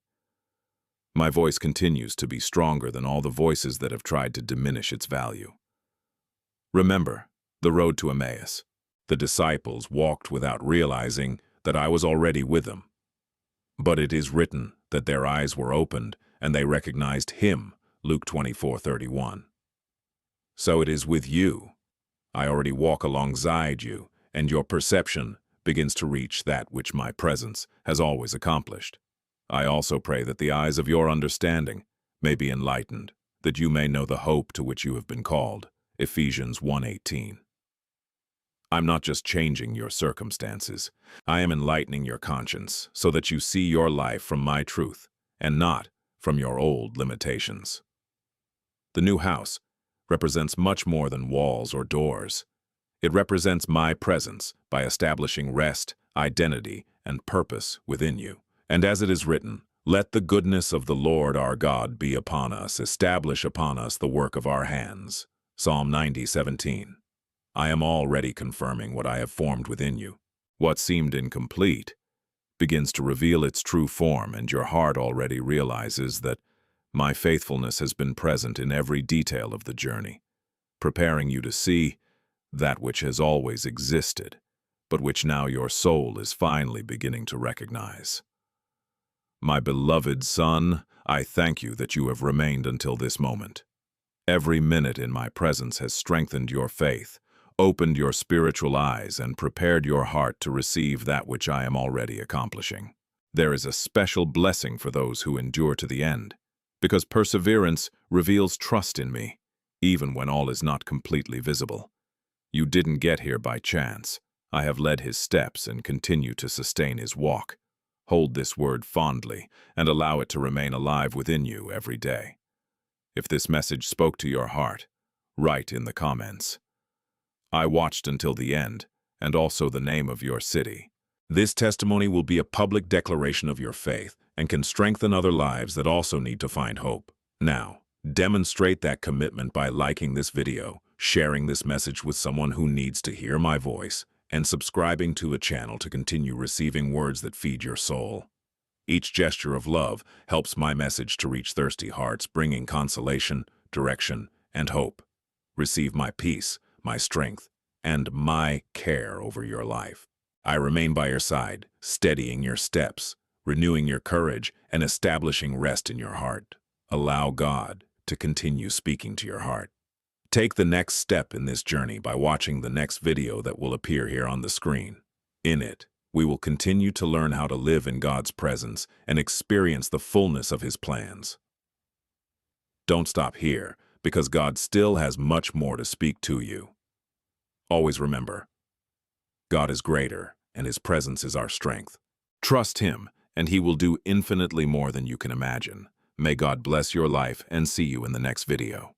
My voice continues to be stronger than all the voices that have tried to diminish its value. Remember the road to Emmaus. The disciples walked without realizing that I was already with them. But it is written that their eyes were opened and they recognized him, Luke 24:31. So it is with you. I already walk alongside you, and your perception begins to reach that which my presence has always accomplished. I also pray that the eyes of your understanding may be enlightened, that you may know the hope to which you have been called. Ephesians 1:18. I'm not just changing your circumstances. I am enlightening your conscience so that you see your life from my truth and not from your old limitations. The new house represents much more than walls or doors. It represents my presence by establishing rest, identity, and purpose within you. And as it is written, let the goodness of the Lord our God be upon us, establish upon us the work of our hands. Psalm 90:17. I am already confirming what I have formed within you. What seemed incomplete begins to reveal its true form, and your heart already realizes that my faithfulness has been present in every detail of the journey, preparing you to see that which has always existed, but which now your soul is finally beginning to recognize. My beloved son, I thank you that you have remained until this moment. Every minute in my presence has strengthened your faith, opened your spiritual eyes, and prepared your heart to receive that which I am already accomplishing. There is a special blessing for those who endure to the end, because perseverance reveals trust in me, even when all is not completely visible. You didn't get here by chance. I have led his steps and continue to sustain his walk. Hold this word fondly and allow it to remain alive within you every day. If this message spoke to your heart, write in the comments. I watched until the end, and also the name of your city. This testimony will be a public declaration of your faith and can strengthen other lives that also need to find hope. Now, demonstrate that commitment by liking this video, sharing this message with someone who needs to hear my voice, and subscribing to a channel to continue receiving words that feed your soul. Each gesture of love helps my message to reach thirsty hearts, bringing consolation, direction, and hope. Receive my peace, my strength, and my care over your life. I remain by your side, steadying your steps, renewing your courage, and establishing rest in your heart. Allow God to continue speaking to your heart. Take the next step in this journey by watching the next video that will appear here on the screen. In it, we will continue to learn how to live in God's presence and experience the fullness of His plans. Don't stop here, because God still has much more to speak to you. Always remember, God is greater, and His presence is our strength. Trust Him, and He will do infinitely more than you can imagine. May God bless your life, and see you in the next video.